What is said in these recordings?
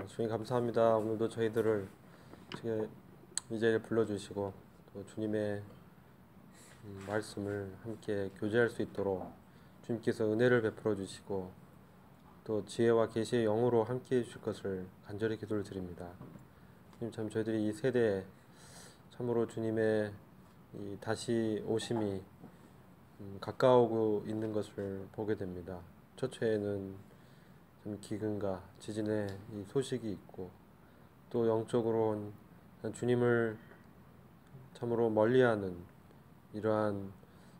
주님 감사합니다. 오늘도 저희들을 이 자리에 불러주시고 또 주님의 말씀을 함께 교제할 수 있도록 주님께서 은혜를 베풀어 주시고 또 지혜와 계시의 영으로 함께 해주실 것을 간절히 기도를 드립니다. 주님, 참 저희들이 이 세대에 참으로 주님의 이 다시 오심이 가까우고 있는 것을 보게 됩니다. 초초에는 기근과 지진의 이 소식이 있고 또 영적으로는 주님을 참으로 멀리하는 이러한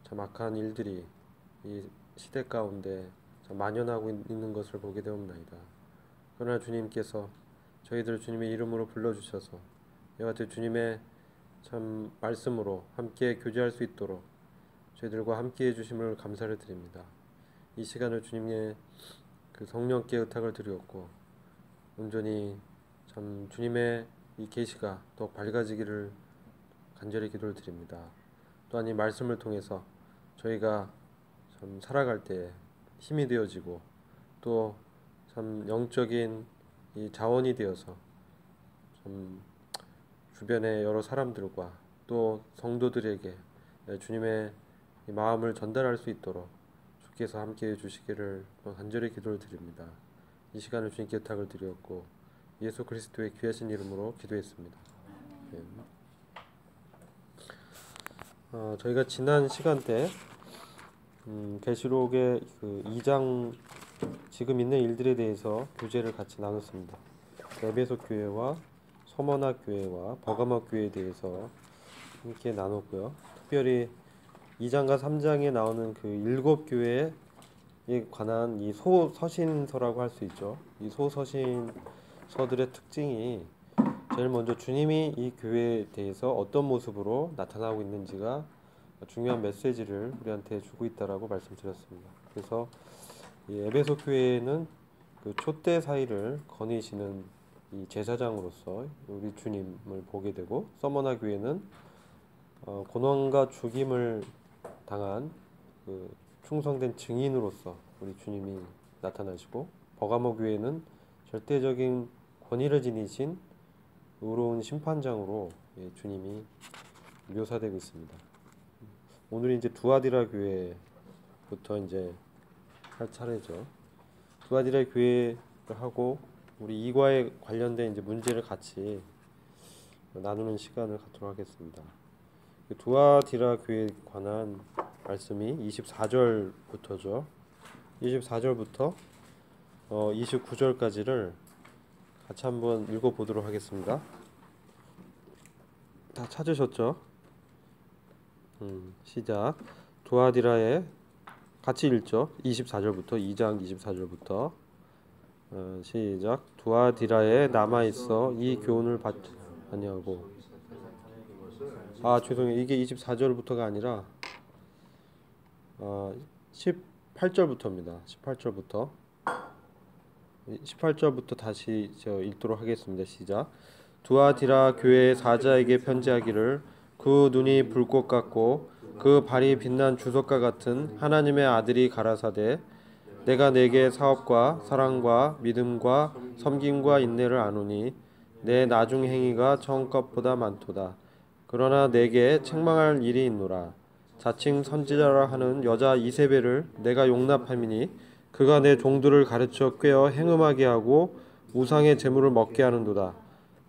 참 악한 일들이 이 시대 가운데 참 만연하고 있는 것을 보게 되옵나이다. 그러나 주님께서 저희들 주님의 이름으로 불러주셔서 이와 같이 주님의 참 말씀으로 함께 교제할 수 있도록 저희들과 함께 해주심을 감사를 드립니다. 이 시간을 주님의 그 성령께 의탁을 드렸고 온전히 참 주님의 이 계시가 더욱 밝아지기를 간절히 기도를 드립니다. 또한 이 말씀을 통해서 저희가 참 살아갈 때 힘이 되어지고 또 참 영적인 이 자원이 되어서 참 주변의 여러 사람들과 또 성도들에게 주님의 이 마음을 전달할 수 있도록 주께서 함께 해주시기를 간절히 기도를 드립니다. 이 시간을 주님께 부탁을 드렸고 예수 그리스도의 귀하신 이름으로 기도했습니다. 네. 저희가 지난 시간 때 계시록의 그 2장 지금 있는 일들에 대해서 교제를 같이 나눴습니다. 에베소 교회와 서머나 교회와 버가모 교회에 대해서 함께 나눴고요. 특별히 2장과 3장에 나오는 그 7교회에 관한 이 소서신서라고 할 수 있죠. 이 소서신서들의 특징이 제일 먼저 주님이 이 교회에 대해서 어떤 모습으로 나타나고 있는지가 중요한 메시지를 우리한테 주고 있다라고 말씀드렸습니다. 그래서 이 에베소 교회는 그 촛대 사이를 거니시는 이 제사장으로서 우리 주님을 보게 되고, 서머나 교회는 고난과 죽임을 당한 그 충성된 증인으로서 우리 주님이 나타나시고, 버가모 교회는 절대적인 권위를 지니신 의로운 심판장으로 주님이 묘사되고 있습니다. 오늘은 이제 두아디라 교회부터 이제 할 차례죠. 두아디라 교회를 하고 우리 이과에 관련된 이제 문제를 같이 나누는 시간을 갖도록 하겠습니다. 두아디라 교회에 관한 말씀이 24절부터죠. 24절부터 29절까지를 같이 한번 읽어보도록 하겠습니다. 다 찾으셨죠? 시작. 두아디라에 같이 읽죠. 24절부터 2장 24절부터 시작. 두아디라에 남아있어 이 교훈을 받지 아니하고, 죄송해요. 이게 24절부터가 아니라 18절부터입니다. 18절부터 다시 읽도록 하겠습니다. 시작. 두아디라 교회의 사자에게 편지하기를, 그 눈이 불꽃 같고 그 발이 빛난 주석과 같은 하나님의 아들이 가라사대, 내가 내게 사업과 사랑과 믿음과 섬김과 인내를 아노니 내 나중 행위가 처음 것보다 많도다. 그러나 내게 책망할 일이 있노라. 자칭 선지자라 하는 여자 이세벨을 내가 용납함이니 그가 내 종들을 가르쳐 꾀어 행음하게 하고 우상의 제물을 먹게 하는도다.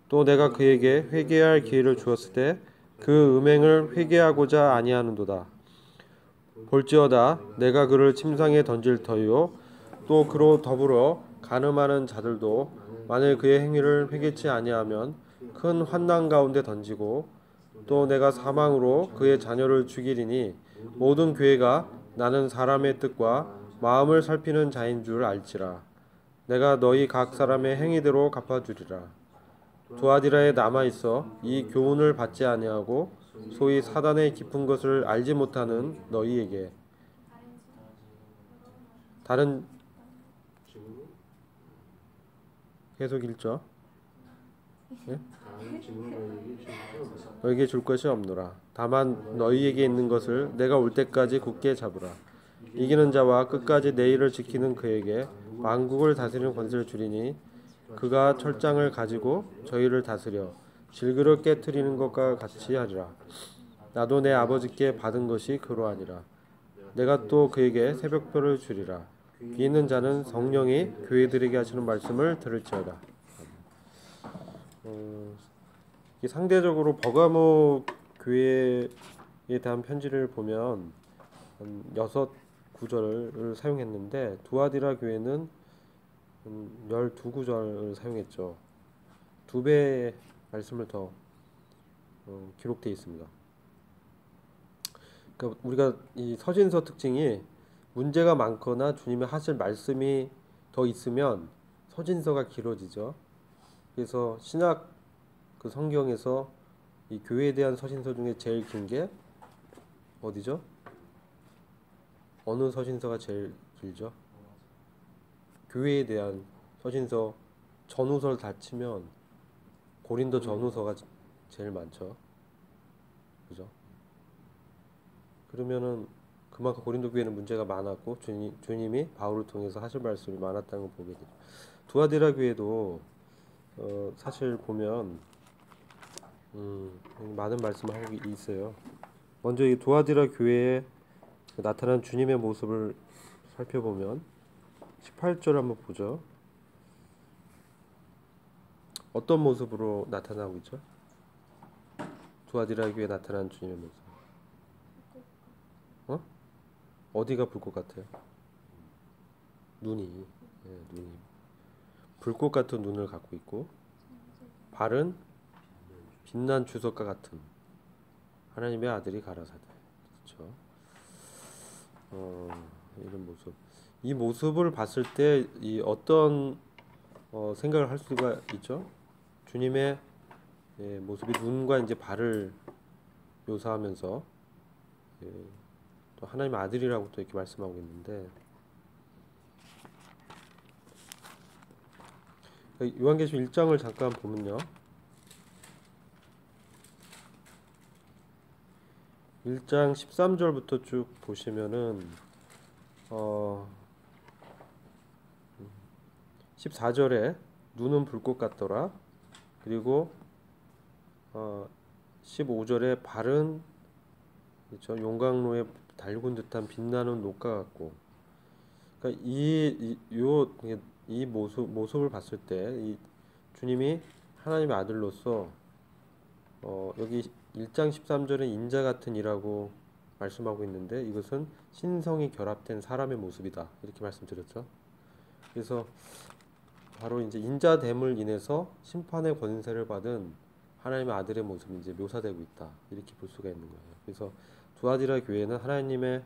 또 내가 그에게 회개할 기회를 주었을 때 그 음행을 회개하고자 아니하는도다. 볼지어다 내가 그를 침상에 던질 터이요 또 그로 더불어 간음하는 자들도 만일 그의 행위를 회개치 아니하면 큰 환난 가운데 던지고, 또 내가 사망으로 그의 자녀를 죽이리니 모든 교회가 나는 사람의 뜻과 마음을 살피는 자인 줄 알지라. 내가 너희 각 사람의 행위대로 갚아주리라. 두아디라에 남아있어 이 교훈을 받지 아니하고 소위 사단의 깊은 것을 알지 못하는 너희에게 다른 계속 읽죠. 네? 너희에게 줄 것이 없노라. 다만 너희에게 있는 것을 내가 올 때까지 굳게 잡으라. 이기는 자와 끝까지 내 일을 지키는 그에게 만국을 다스리는 권세를 주리니 그가 철장을 가지고 저희를 다스려 질그릇 깨트리는 것과 같이 하리라. 나도 내 아버지께 받은 것이 그러하니라. 내가 또 그에게 새벽별을 주리라. 귀 있는 자는 성령이 교회들에게 하시는 말씀을 들을지어다. 이게 상대적으로 버가모 교회에 대한 편지를 보면 한 6구절을 사용했는데 두아디라 교회는 12구절을 사용했죠. 2배의 말씀을 더 기록되어 있습니다. 그러니까 우리가 이 서신서 특징이 문제가 많거나 주님의 하실 말씀이 더 있으면 서신서가 길어지죠. 그래서 신약 그 성경에서 이 교회에 대한 서신서 중에 제일 긴 게 어디죠? 어느 서신서가 제일 길죠? 교회에 대한 서신서 전후서를 다 치면 고린도 전후서가 제일 많죠. 그죠? 그러면은 그만큼 고린도 교회는 문제가 많았고 주님이 바울을 통해서 하실 말씀이 많았다는 걸 보게 되죠. 두아디라 교회도 사실 보면 많은 말씀을 하고 있어요. 먼저 이 두아디라 교회에 나타난 주님의 모습을 살펴보면 18절 한번 보죠. 어떤 모습으로 나타나고 있죠? 두아디라 교회에 나타난 주님의 모습. 어디가 불꽃 같아요? 눈이. 눈이 불꽃 같은 눈을 갖고 있고 발은 빛난 주석과 같은 하나님의 아들이 가라사대. 그렇죠? 이런 모습. 이 모습을 봤을 때 이 어떤 생각을 할 수가 있죠? 주님의 모습이 눈과 이제 발을 묘사하면서 또 하나님의 아들이라고 또 이렇게 말씀하고 있는데 요한계시록 1장을 잠깐 보면요. 1장 13절부터 쭉 보시면은 14절에 눈은 불꽃 같더라. 그리고 15절에 발은 그렇죠? 용광로에 달군 듯한 빛나는 녹과 같고. 그러니까 이 모습을 봤을 때 이 주님이 하나님의 아들로서 여기 1장 13절에 인자 같은 이라고 말씀하고 있는데 이것은 신성이 결합된 사람의 모습이다 이렇게 말씀드렸죠. 그래서 바로 이제 인자됨을 인해서 심판의 권세를 받은 하나님의 아들의 모습이 이제 묘사되고 있다 이렇게 볼 수가 있는 거예요. 그래서 두아디라 교회는 하나님의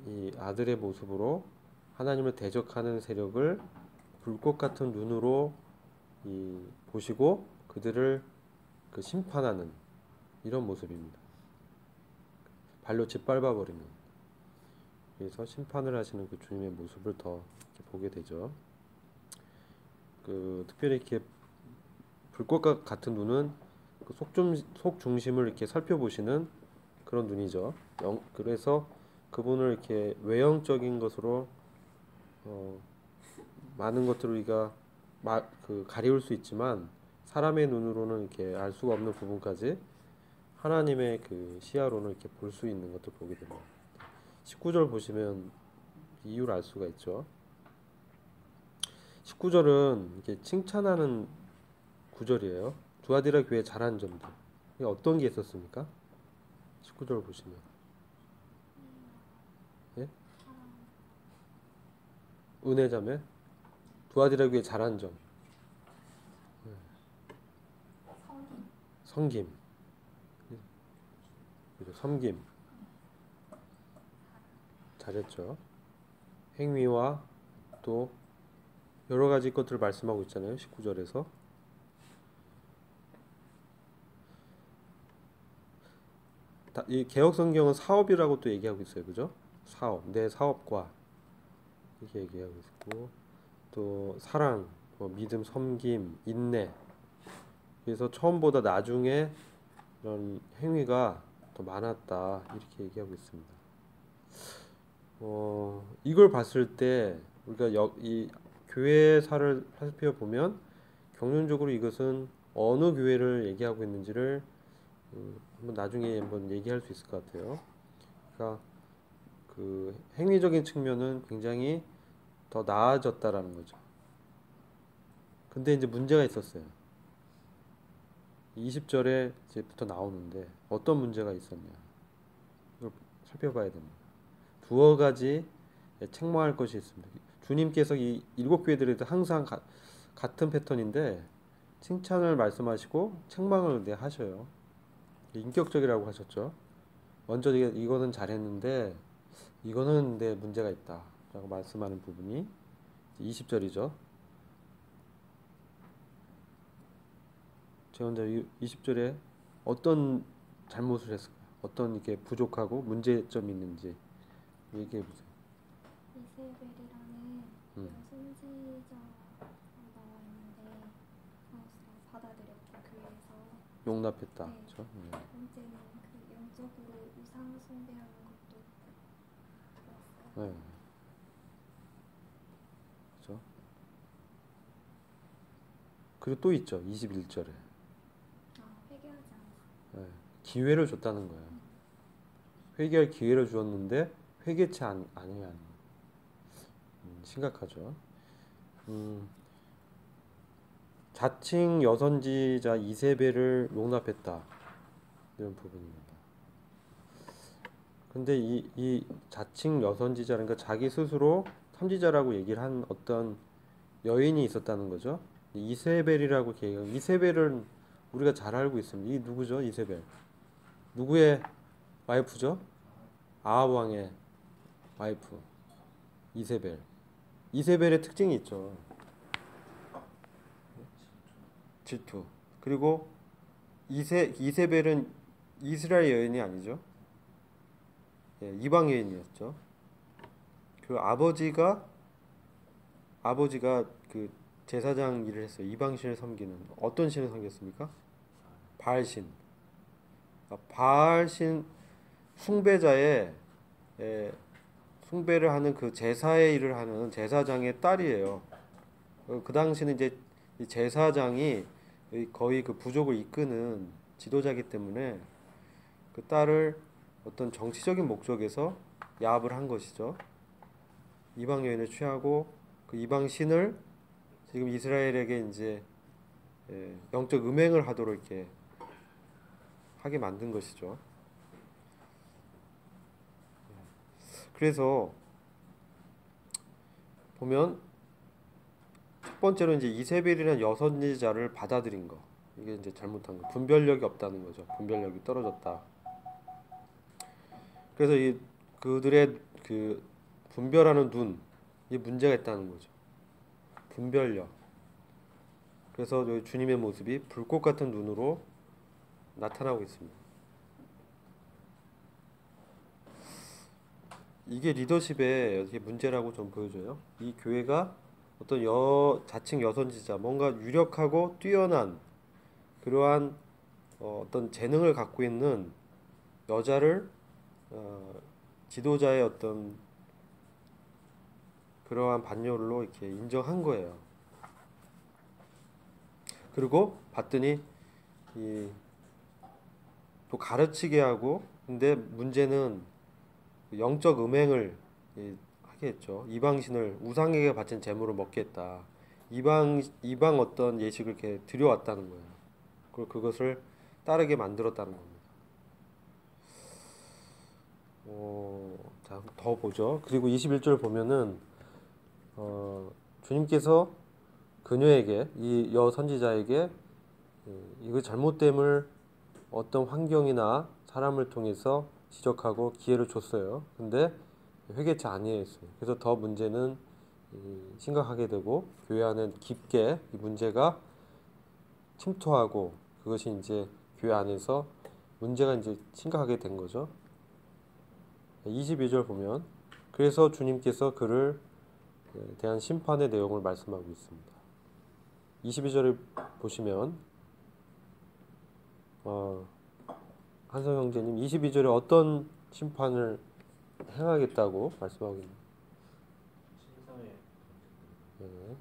이 아들의 모습으로 하나님을 대적하는 세력을 불꽃 같은 눈으로 보시고 그들을 심판하는 이런 모습입니다. 발로 짓밟아 버리는. 그래서 심판을 하시는 그 주님의 모습을 더 이렇게 보게 되죠. 특별히 이렇게 불꽃과 같은 눈은 속 중심을 이렇게 살펴보시는 그런 눈이죠. 그래서 그분을 이렇게 외형적인 것으로 많은 것들을 우리가 가리울 수 있지만 사람의 눈으로는 이렇게 알 수가 없는 부분까지 하나님의 그 시야로는 이렇게 볼 수 있는 것도 보게 됩니다. 19절 보시면 이유를 알 수가 있죠. 19절은 이렇게 칭찬하는 구절이에요. 두아디라 교회 잘한 점들. 어떤 게 있었습니까? 19절 보시면. 예? 은혜자매? 두아디라 교회 잘한 점. 섬김. 섬김. 잘했죠. 행위와 또 여러 가지 것들을 말씀하고 있잖아요. 19절에서. 이 개혁 성경은 사업이라고 또 얘기하고 있어요. 그죠? 사업. 내 사업과 이렇게 얘기하고 있고 또 사랑, 믿음, 섬김, 인내. 그래서 처음보다 나중에 이런 행위가 더 많았다 이렇게 얘기하고 있습니다. 이걸 봤을 때 우리가 이 교회사를 살펴보면 경륜적으로 이것은 어느 교회를 얘기하고 있는지를 한번 나중에 한번 얘기할 수 있을 것 같아요. 그러니까 그 행위적인 측면은 굉장히 더 나아졌다라는 거죠. 근데 이제 문제가 있었어요. 20절에 이제부터 나오는데 어떤 문제가 있었냐? 이걸 살펴봐야 됩니다. 두어 가지 책망할 것이 있습니다. 주님께서 이 일곱 교회들에도 항상 같은 패턴인데 칭찬을 말씀하시고 책망을 하셔요. 인격적이라고 하셨죠. 먼저 이거는 잘했는데 이거는 내 문제가 있다 라고 말씀하는 부분이 20절이죠. 제가 먼저 20절에 어떤 잘못을 했을까요? 어떤 이렇게 부족하고 문제점이 있는지 얘기해 보세요. 이세벨이라는 선지자가 나와 있는데 받아들였죠, 교회에서. 용납했다. 네. 그렇죠? 번째는 그 영적으로 우상 숭배하는 것도 들었어요. 네. 그렇죠? 그리고 또 있죠. 21절에 회개하지 않았어요. 네. 기회를 줬다는 거예요. 회개할 기회를 주었는데 회개치 아니한 심각하죠. 자칭 여선지자 이세벨을 용납했다 이런 부분입니다. 근데 이 자칭 여선지자라는 거 자기 스스로 선지자라고 얘기를 한 어떤 여인이 있었다는 거죠. 이세벨이라고 얘기해요. 이세벨은 우리가 잘 알고 있습니다. 이 누구죠? 이세벨. 누구의 와이프죠? 아합 왕의 와이프 이세벨. 이세벨의 특징이 있죠. 질투. 그리고 이세벨은 이스라엘 여인이 아니죠. 예, 이방 여인이었죠. 그 아버지가 그 제사장 일을 했어요. 이방 신을 섬기는. 어떤 신을 섬겼습니까? 바알신. 바알신 숭배자의 숭배를 하는 그 제사의 일을 하는 제사장의 딸이에요. 그 당시는 이제 이 제사장이 거의 그 부족을 이끄는 지도자이기 때문에 그 딸을 어떤 정치적인 목적에서 야합을 한 것이죠. 이방 여인을 취하고 그 이방 신을 지금 이스라엘에게 이제 영적 음행을 하도록 이렇게 하게 만든 것이죠. 그래서 보면 첫 번째로 이제 이세벨이라는 여선지자를 받아들인 거, 이게 이제 잘못한 거, 분별력이 없다는 거죠. 분별력이 떨어졌다. 그래서 그들의 그 분별하는 눈, 이 문제가 있다는 거죠. 분별력. 그래서 주님의 모습이 불꽃 같은 눈으로 나타나고 있습니다. 이게 리더십의 문제라고 좀 보여져요. 이 교회가 어떤 자칭 여선지자, 뭔가 유력하고 뛰어난 그러한 어떤 재능을 갖고 있는 여자를 지도자의 어떤 그러한 반열로 이렇게 인정한 거예요. 그리고 봤더니 또 가르치게 하고, 근데 문제는 영적 음행을 하게 했죠. 이방신을 우상에게 바친 제물을 먹게 했다. 이방 어떤 예식을 이렇게 들여왔다는 거예요. 그리고 그것을 따르게 만들었다는 겁니다. 자, 더 보죠. 그리고 21절 보면은 주님께서 그녀에게, 이 여선지자에게 이거 잘못됨을 어떤 환경이나 사람을 통해서 지적하고 기회를 줬어요. 근데 회개치 아니했어요. 그래서 더 문제는 심각하게 되고 교회 안에 깊게 이 문제가 침투하고 그것이 이제 교회 안에서 문제가 이제 심각하게 된 거죠. 22절 보면 그래서 주님께서 그를 대한 심판의 내용을 말씀하고 있습니다. 22절을 보시면 한성 형제님 22절에 어떤 심판을 행하겠다고 말씀하고 있나요? 신성의 네.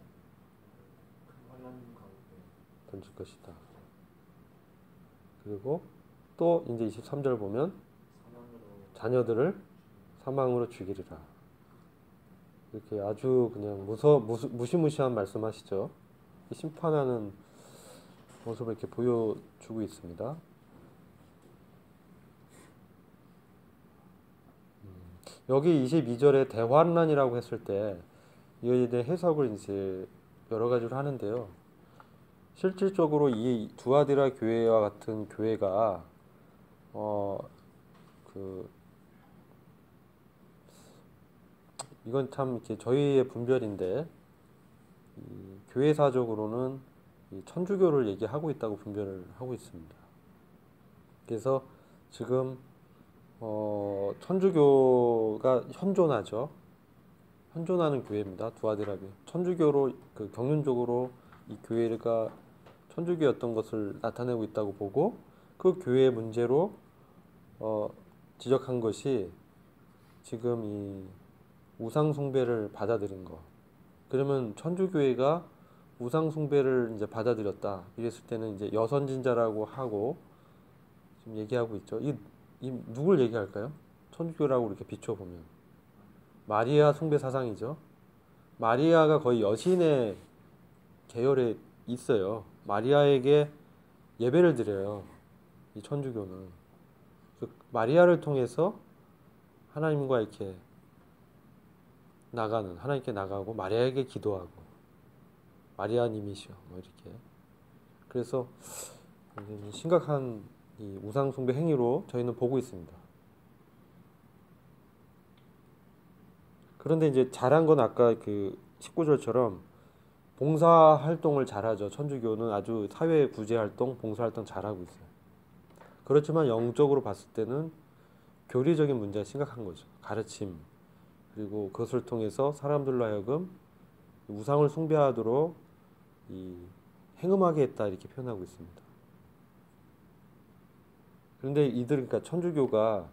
던질 것이다. 그리고 또 이제 23절 보면 자녀들을 사망으로 죽이리라. 이렇게 아주 그냥 무시무시한 말씀하시죠. 심판하는 모습을 이렇게 보여주고 있습니다. 여기 22절에 대환란이라고 했을 때 이에 대해 해석을 이제 여러 가지로 하는데요. 실질적으로 이 두아디라 교회와 같은 교회가 이건 참 이렇게 저희의 분별인데 교회사적으로는 이 천주교를 얘기하고 있다고 분별을 하고 있습니다. 그래서 지금 천주교가 현존하죠. 현존하는 교회입니다. 두아디라 교회. 천주교로 경륜적으로 이 교회가 천주교였던 것을 나타내고 있다고 보고 그 교회의 문제로 지적한 것이 지금 이 우상 숭배를 받아들인 거. 그러면 천주교회가 우상 숭배를 이제 받아들였다. 이랬을 때는 이제 여선진자라고 하고 지금 얘기하고 있죠. 이 누굴 얘기할까요? 천주교라고 이렇게 비춰보면 마리아 숭배 사상이죠. 마리아가 거의 여신의 계열에 있어요. 마리아에게 예배를 드려요. 이 천주교는 마리아를 통해서 하나님과 이렇게 하나님께 나가고 마리아에게 기도하고 마리아님이시여 뭐 이렇게. 그래서 굉장히 심각한 이 우상 숭배 행위로 저희는 보고 있습니다. 그런데 이제 잘한 건 아까 그 19절처럼 봉사 활동을 잘하죠. 천주교는 아주 사회 구제 활동, 봉사 활동 잘하고 있어요. 그렇지만 영적으로 봤을 때는 교리적인 문제가 심각한 거죠. 가르침, 그리고 그것을 통해서 사람들로 하여금 우상을 숭배하도록 행음하게 했다 이렇게 표현하고 있습니다. 그런데 그러니까 천주교가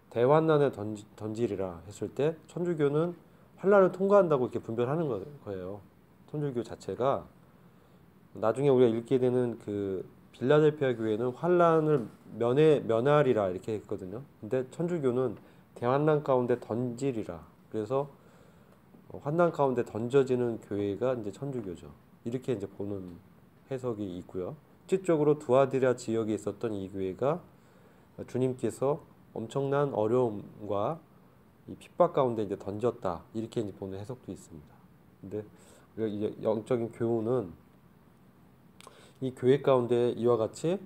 대환난에 던지리라 했을 때 천주교는 환난을 통과한다고 이렇게 분별하는 거예요. 천주교 자체가 나중에 우리가 읽게 되는 그 빌라델피아 교회는 환난을 면하리라 이렇게 했거든요. 근데 천주교는 대환난 가운데 던지리라. 그래서 환난 가운데 던져지는 교회가 이제 천주교죠. 이렇게 이제 보는 해석이 있고요. 실질적으로 두아디라 지역에 있었던 이 교회가 주님께서 엄청난 어려움과 이 핍박 가운데 이제 던졌다 이렇게 이제 보는 해석도 있습니다. 근데 이제 영적인 교훈은 이 교회 가운데 이와 같이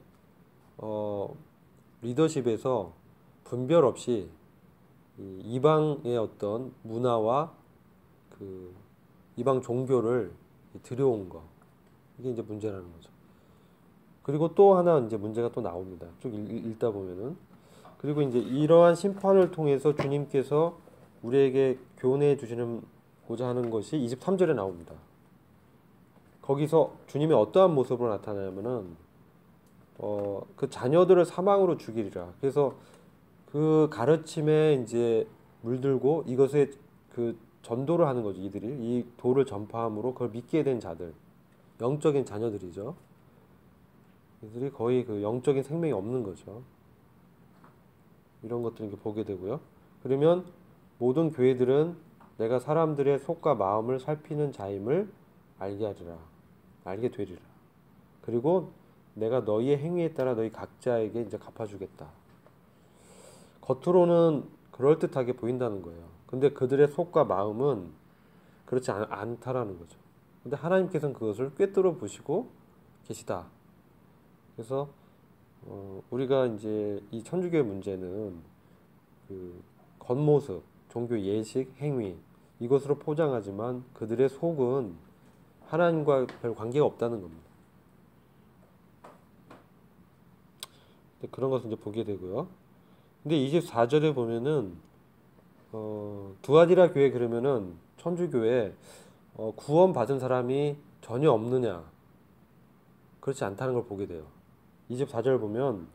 리더십에서 분별 없이 이 이방의 어떤 문화와 그 이방 종교를 들여온 거 이게 이제 문제라는 거죠. 그리고 또 하나 이제 문제가 또 나옵니다. 쭉 읽다 보면은 그리고 이제 이러한 심판을 통해서 주님께서 우리에게 교훈해 주시고자 하는 것이 23절에 나옵니다. 거기서 주님이 어떠한 모습으로 나타나냐면은 그 자녀들을 사망으로 죽이리라. 그래서 그 가르침에 이제 물들고 이것에 그 전도를 하는 거죠. 이들이 이 도를 전파함으로 그걸 믿게 된 자들, 영적인 자녀들이죠. 이들이 거의 그 영적인 생명이 없는 거죠. 이런 것들을 이렇게 보게 되고요. 그러면 모든 교회들은 내가 사람들의 속과 마음을 살피는 자임을 알게 되리라. 그리고 내가 너희의 행위에 따라 너희 각자에게 이제 갚아주겠다. 겉으로는 그럴듯하게 보인다는 거예요. 근데 그들의 속과 마음은 그렇지 않다라는 거죠. 근데 하나님께서는 그것을 꿰뚫어 보시고 계시다. 그래서 우리가 이제 이 천주교의 문제는 그 겉모습, 종교 예식, 행위 이것으로 포장하지만 그들의 속은 하나님과 별 관계가 없다는 겁니다. 그런 것을 이제 보게 되고요. 근데 24절에 보면은 두아디라 교회 그러면은 천주교에 구원 받은 사람이 전혀 없느냐? 그렇지 않다는 걸 보게 돼요. 24절 보면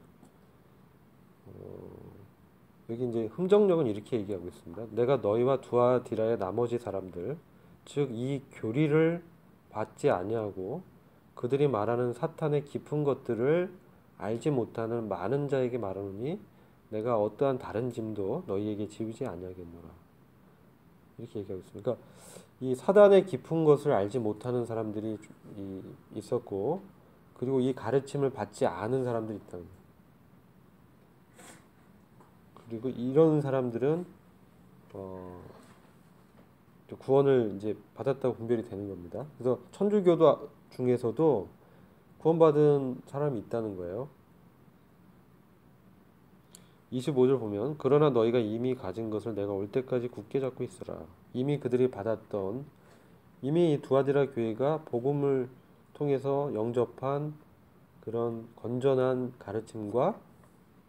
여기 이제 흥정력은 이렇게 얘기하고 있습니다. 내가 너희와 두아디라의 나머지 사람들 즉 이 교리를 받지 아니하고 그들이 말하는 사탄의 깊은 것들을 알지 못하는 많은 자에게 말하노니 내가 어떠한 다른 짐도 너희에게 지우지 아니하겠노라. 이렇게 얘기하고 있습니다. 그러니까 이 사단의 깊은 것을 알지 못하는 사람들이 있었고, 그리고 이 가르침을 받지 않은 사람들이 있다는 거예요. 그리고 이런 사람들은 구원을 이제 받았다고 분별이 되는 겁니다. 그래서 천주교도 중에서도 구원받은 사람이 있다는 거예요. 25절 보면 그러나 너희가 이미 가진 것을 내가 올 때까지 굳게 잡고 있으라. 이미 그들이 받았던, 이미 두아디라 교회가 복음을 통해서 영접한 그런 건전한 가르침과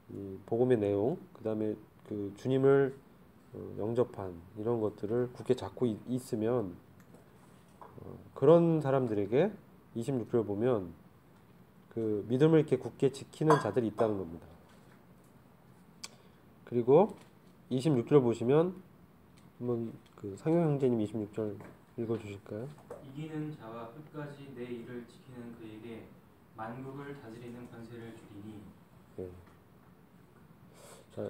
이 복음의 내용, 그 다음에 그 주님을 영접한 이런 것들을 굳게 잡고 있으면 그런 사람들에게 26절 보면 그 믿음을 이렇게 굳게 지키는 자들이 있다는 겁니다. 그리고 26절 보시면 한번 그 상용 형제님 26절 읽어주실까요? 이기는 자와 끝까지 내 일을 지키는 그에게 만국을 다스리는 권세를 주리니. 네. 자,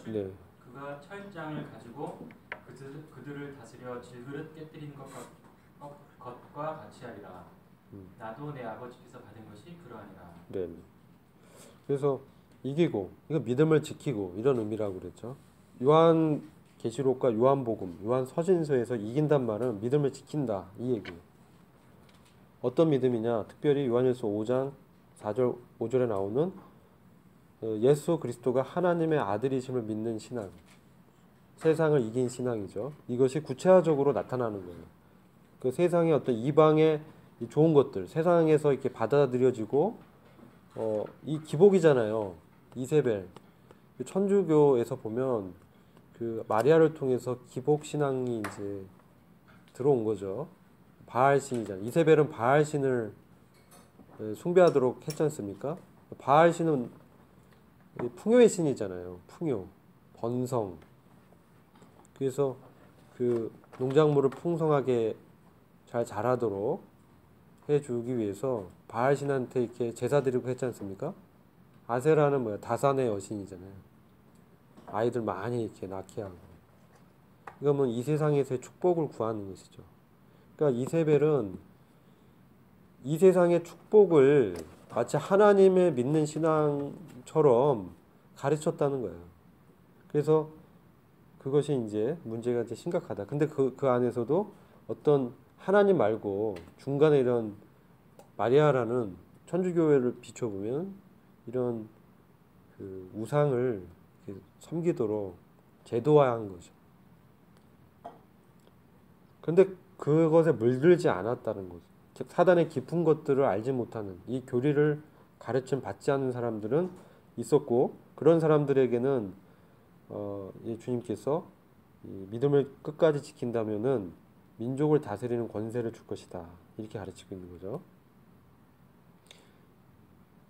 네. 그가 철장을 가지고 그들을 다스려 질그릇 깨뜨리는 것과 같이 하리라. 나도 내 아버지께서 받은 것이 그러하니라. 네. 그래서 이기고, 이거 믿음을 지키고 이런 의미라고 그랬죠. 요한 계시록과 요한복음, 요한 서신서에서 이긴단 말은 믿음을 지킨다 이 얘기예요. 어떤 믿음이냐? 특별히 요한일서 5장 4절 5절에 나오는 예수 그리스도가 하나님의 아들이심을 믿는 신앙, 세상을 이긴 신앙이죠. 이것이 구체화적으로 나타나는 거예요. 그 세상의 어떤 이방의 좋은 것들, 세상에서 이렇게 받아들여지고 이 기복이잖아요. 이세벨. 천주교에서 보면 그 마리아를 통해서 기복 신앙이 이제 들어온 거죠. 바알 신이잖아요. 이세벨은 바알 신을 숭배하도록 했지 않습니까? 바알 신은 풍요의 신이잖아요. 풍요, 번성. 그래서 그 농작물을 풍성하게 잘 자라도록 해주기 위해서 바알 신한테 이렇게 제사 드리고 했지 않습니까? 아세라는 뭐야? 다산의 여신이잖아요. 아이들 많이 이렇게 낳게 하고. 이거는 이 세상에서의 축복을 구하는 것이죠. 그러니까 이세벨은 이 세상의 축복을 마치 하나님을 믿는 신앙처럼 가르쳤다는 거예요. 그래서 그것이 이제 문제가 이제 심각하다. 근데 그 안에서도 어떤 하나님 말고 중간에 이런 마리아라는 천주교회를 비춰보면 이런 그 우상을 섬기도록 제도화한 거죠. 근데 그것에 물들지 않았다는 거죠. 즉 사단의 깊은 것들을 알지 못하는 이 교리를 가르침 받지 않는 사람들은 있었고, 그런 사람들에게는 주님께서 이 믿음을 끝까지 지킨다면은 민족을 다스리는 권세를 줄 것이다. 이렇게 가르치고 있는 거죠.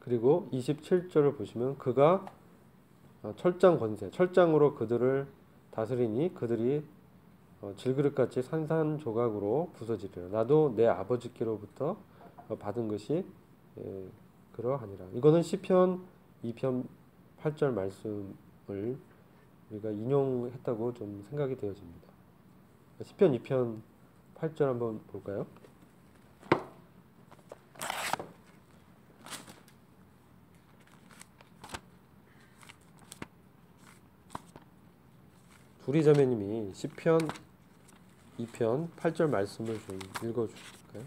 그리고 27절을 보시면 그가 철장 권세, 철장으로 그들을 다스리니 그들이 질그릇같이 산산조각으로 부서지리라. 나도 내 아버지께로부터 받은 것이 그러하니라. 이거는 시편 2편 8절 말씀을 우리가 인용했다고 좀 생각이 되어집니다. 시편 2편 8절 한번 볼까요? 두리자매님이 시편 2편 8절 말씀을 좀 읽어주실까요?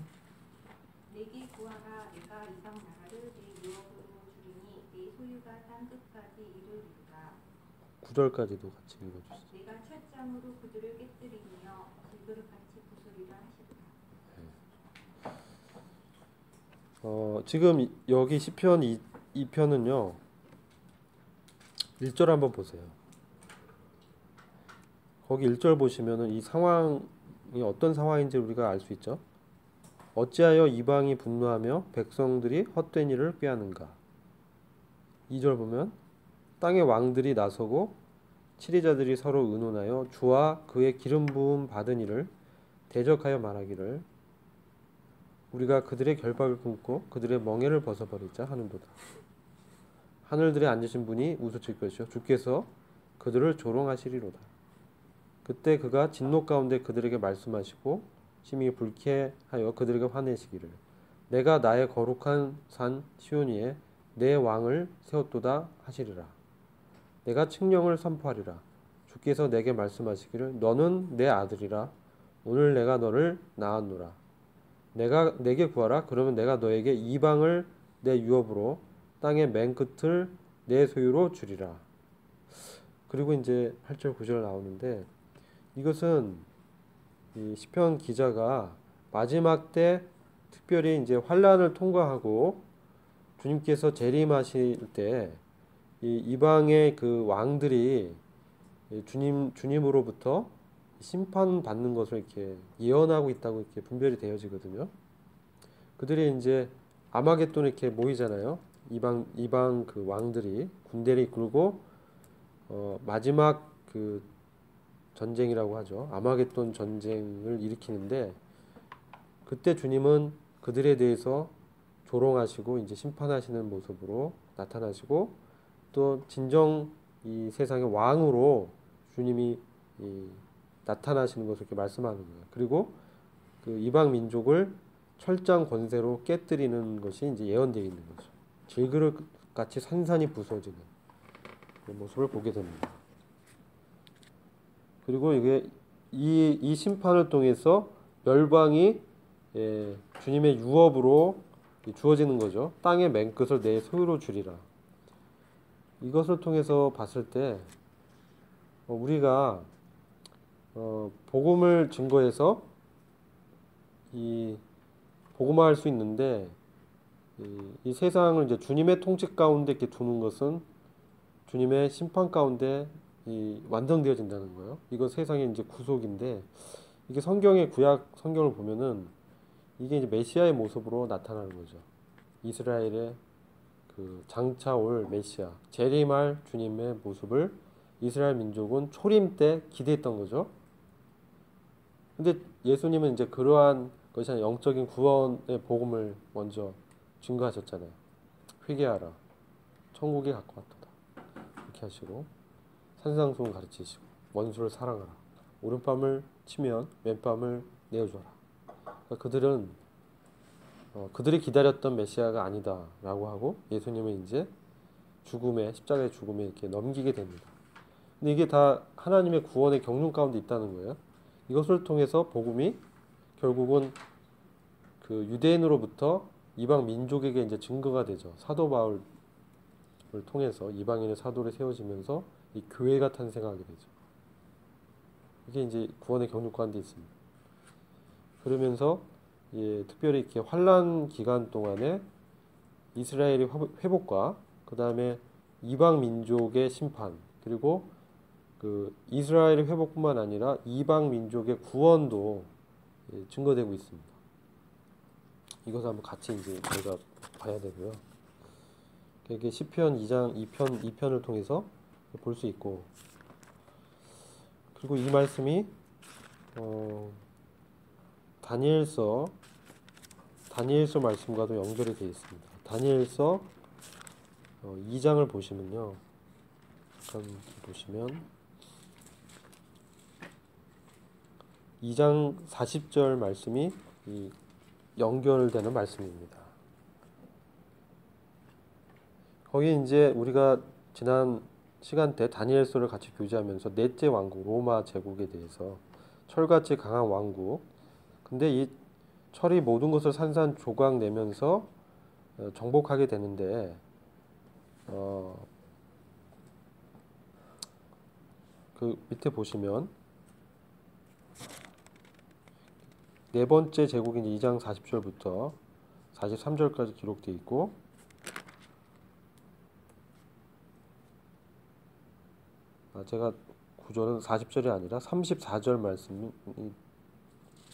내게 구하라. 내가 이방 나라를 내 유업으로 주리니 내 소유가 땅 끝까지 이르리라. 9절까지도 같이 읽어주시죠. 내가 철장으로 그들을 깨뜨리며 질그릇같이 부수리라 하시리라. 지금 여기 시편 2편은요 1절 한번 보세요. 거기 1절 보시면은 이 상황이 어떤 상황인지 우리가 알 수 있죠. 어찌하여 이방이 분노하며 백성들이 헛된 일을 꾀하는가. 2절 보면 땅의 왕들이 나서고 치리자들이 서로 의논하여 주와 그의 기름 부음 받은 이를 대적하여 말하기를 우리가 그들의 결박을 끊고 그들의 멍에를 벗어버리자 하는도다. 하늘들에 앉으신 분이 웃으실 것이요 주께서 그들을 조롱하시리로다. 그때 그가 진노 가운데 그들에게 말씀하시고 심히 불쾌하여 그들에게 화내시기를 내가 나의 거룩한 산 시온 위에 내 왕을 세웠도다 하시리라. 내가 칙령을 선포하리라. 주께서 내게 말씀하시기를 너는 내 아들이라. 오늘 내가 너를 낳았노라. 내게 구하라. 그러면 내가 너에게 이방을 내 유업으로 땅의 맨 끝을 내 소유로 주리라. 그리고 이제 8절 9절 나오는데 이것은 이 시편 기자가 마지막 때 특별히 이제 환란을 통과하고 주님께서 재림하실 때 이 이방의 그 왕들이 주님으로부터 심판받는 것을 이렇게 예언하고 있다고 이렇게 분별이 되어지거든요. 그들이 이제 아마겟돈에 이렇게 모이잖아요. 이방 그 왕들이 군대를 이끌고 마지막 그 전쟁이라고 하죠. 아마겟돈 전쟁을 일으키는데 그때 주님은 그들에 대해서 조롱하시고 이제 심판하시는 모습으로 나타나시고 또 진정 이 세상의 왕으로 주님이 나타나시는 것을 이렇게 말씀하는 거예요. 그리고 그 이방 민족을 철장 권세로 깨뜨리는 것이 이제 예언되어 있는 거죠. 질그릇 같이 산산이 부서지는 그 모습을 보게 됩니다. 그리고 이게 이 심판을 통해서 멸방이 주님의 유업으로 주어지는 거죠. 땅의 맨 끝을 내 소유로 주리라. 이것을 통해서 봤을 때 우리가 복음을 증거해서 이 복음화할 수 있는데 이 세상을 이제 주님의 통치 가운데 이렇게 두는 것은 주님의 심판 가운데 완성되어진다는 거예요. 이거 세상의 이제 구속인데 이게 성경의 구약 성경을 보면은 이게 이제 메시아의 모습으로 나타나는 거죠. 이스라엘의 그 장차 올 메시아, 재림할 주님의 모습을 이스라엘 민족은 초림 때 기대했던 거죠. 근데 예수님은 이제 그러한 것이 아니라 영적인 구원의 복음을 먼저 증거하셨잖아요. 회개하라. 천국에 갖고 왔도다. 이렇게 하시고 산상수훈 가르치시고 원수를 사랑하라. 오른밤을 치면 왼밤을 내어줘라. 그러니까 그들은 그들이 기다렸던 메시아가 아니다라고 하고 예수님은 이제 십자가의 죽음에 이렇게 넘기게 됩니다. 근데 이게 다 하나님의 구원의 경륜 가운데 있다는 거예요. 이것을 통해서 복음이 결국은 그 유대인으로부터 이방 민족에게 이제 증거가 되죠. 사도 바울을 통해서 이방인의 사도로 세워지면서 이 교회가 탄생하게 되죠. 이게 이제 구원의 경륜 가운데 있습니다. 그러면서 특별히 이렇게 환란 기간 동안에 이스라엘의 회복과 그 다음에 이방 민족의 심판 그리고 그 이스라엘의 회복뿐만 아니라 이방 민족의 구원도 증거되고 있습니다. 이것을 한번 같이 이제 저희가 봐야 되고요. 이게 시편 2장 2편을 통해서 볼 수 있고 그리고 이 말씀이 다니엘서 말씀과도 연결이 되어 있습니다. 다니엘서 2장을 보시면요. 잠깐 보시면 2장 40절 말씀이 연결되는 말씀입니다. 거기 이제 우리가 지난 시간 때 다니엘서를 같이 교제하면서 넷째 왕국 로마 제국에 대해서 철같이 강한 왕국 근데 이 철이 모든 것을 산산조각 내면서 정복하게 되는데 그 밑에 보시면 네 번째 제국인 2장 40절부터 43절까지 기록되어 있고 제가 구절은 40절이 아니라 34절 말씀이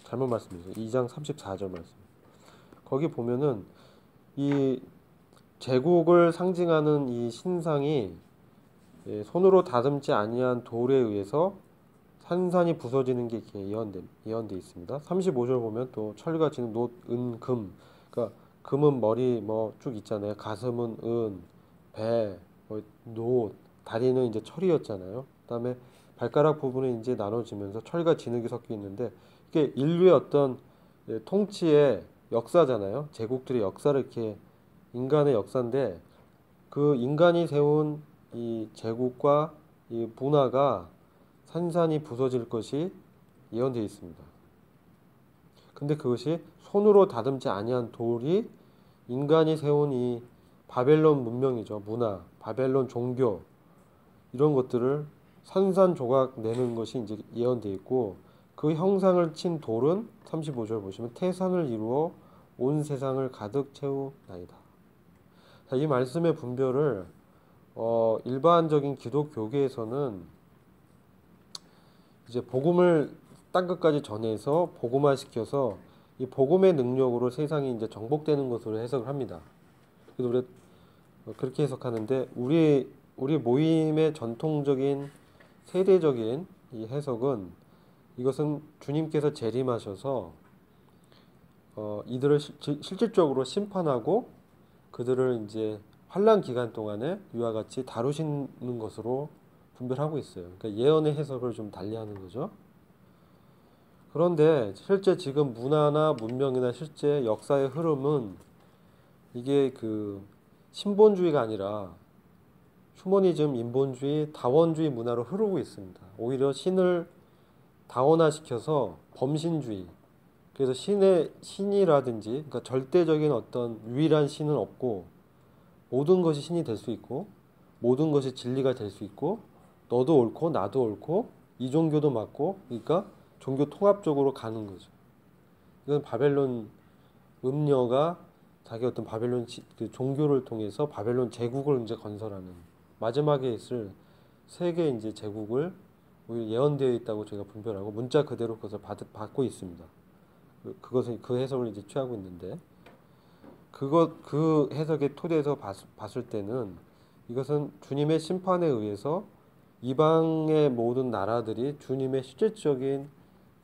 잘못 말씀드렸어요. 2장 34절 말씀. 거기 보면은 이 제국을 상징하는 이 신상이 손으로 다듬지 아니한 돌에 의해서 산산이 부서지는 게 이렇게 예언돼 있습니다. 35절 보면 또 철과 진흙, 놋, 은, 금. 그러니까 금은 머리 뭐 쭉 있잖아요. 가슴은 은, 배, 뭐 놋, 다리는 이제 철이었잖아요. 그다음에 발가락 부분은 이제 나눠지면서 철과 진흙이 섞여 있는데 이게 인류의 어떤 통치의 역사잖아요. 제국들의 역사를 이렇게 인간의 역사인데 그 인간이 세운 이 제국과 이 문화가 산산이 부서질 것이 예언되어 있습니다. 근데 그것이 손으로 다듬지 아니한 돌이 인간이 세운 이 바벨론 문명이죠. 문화, 바벨론 종교 이런 것들을 산산조각 내는 것이 이제 예언되어 있고 그 형상을 친 돌은 35절 보시면 태산을 이루어 온 세상을 가득 채우나이다. 자, 이 말씀의 분별을 일반적인 기독교계에서는 이제 복음을 땅 끝까지 전해서 복음화시켜서 이 복음의 능력으로 세상이 이제 정복되는 것으로 해석을 합니다. 그래서 우리 그렇게 해석하는데 우리 모임의 전통적인 세대적인 이 해석은 이것은 주님께서 재림하셔서 이들을 실질적으로 심판하고 그들을 이제 환란 기간 동안에 이와 같이 다루시는 것으로 분별하고 있어요. 그러니까 예언의 해석을 좀 달리하는 거죠. 그런데 실제 지금 문화나 문명이나 실제 역사의 흐름은 이게 그 신본주의가 아니라 휴머니즘, 인본주의, 다원주의 문화로 흐르고 있습니다. 오히려 신을 다원화시켜서 범신주의. 그래서 신이라든지, 그러니까 절대적인 어떤 유일한 신은 없고, 모든 것이 신이 될 수 있고, 모든 것이 진리가 될 수 있고, 너도 옳고, 나도 옳고, 이 종교도 맞고, 그러니까 종교 통합적으로 가는 거죠. 이건 바벨론 음녀가 자기 어떤 바벨론 그 종교를 통해서 바벨론 제국을 이제 건설하는 마지막에 있을 세계 이제 제국을 예언되어 있다고 저희가 분별하고 문자 그대로 그것을 받고 있습니다. 그것을 그 해석을 이제 취하고 있는데 그 해석의 토대에서 봤을 때는 이것은 주님의 심판에 의해서 이방의 모든 나라들이 주님의 실질적인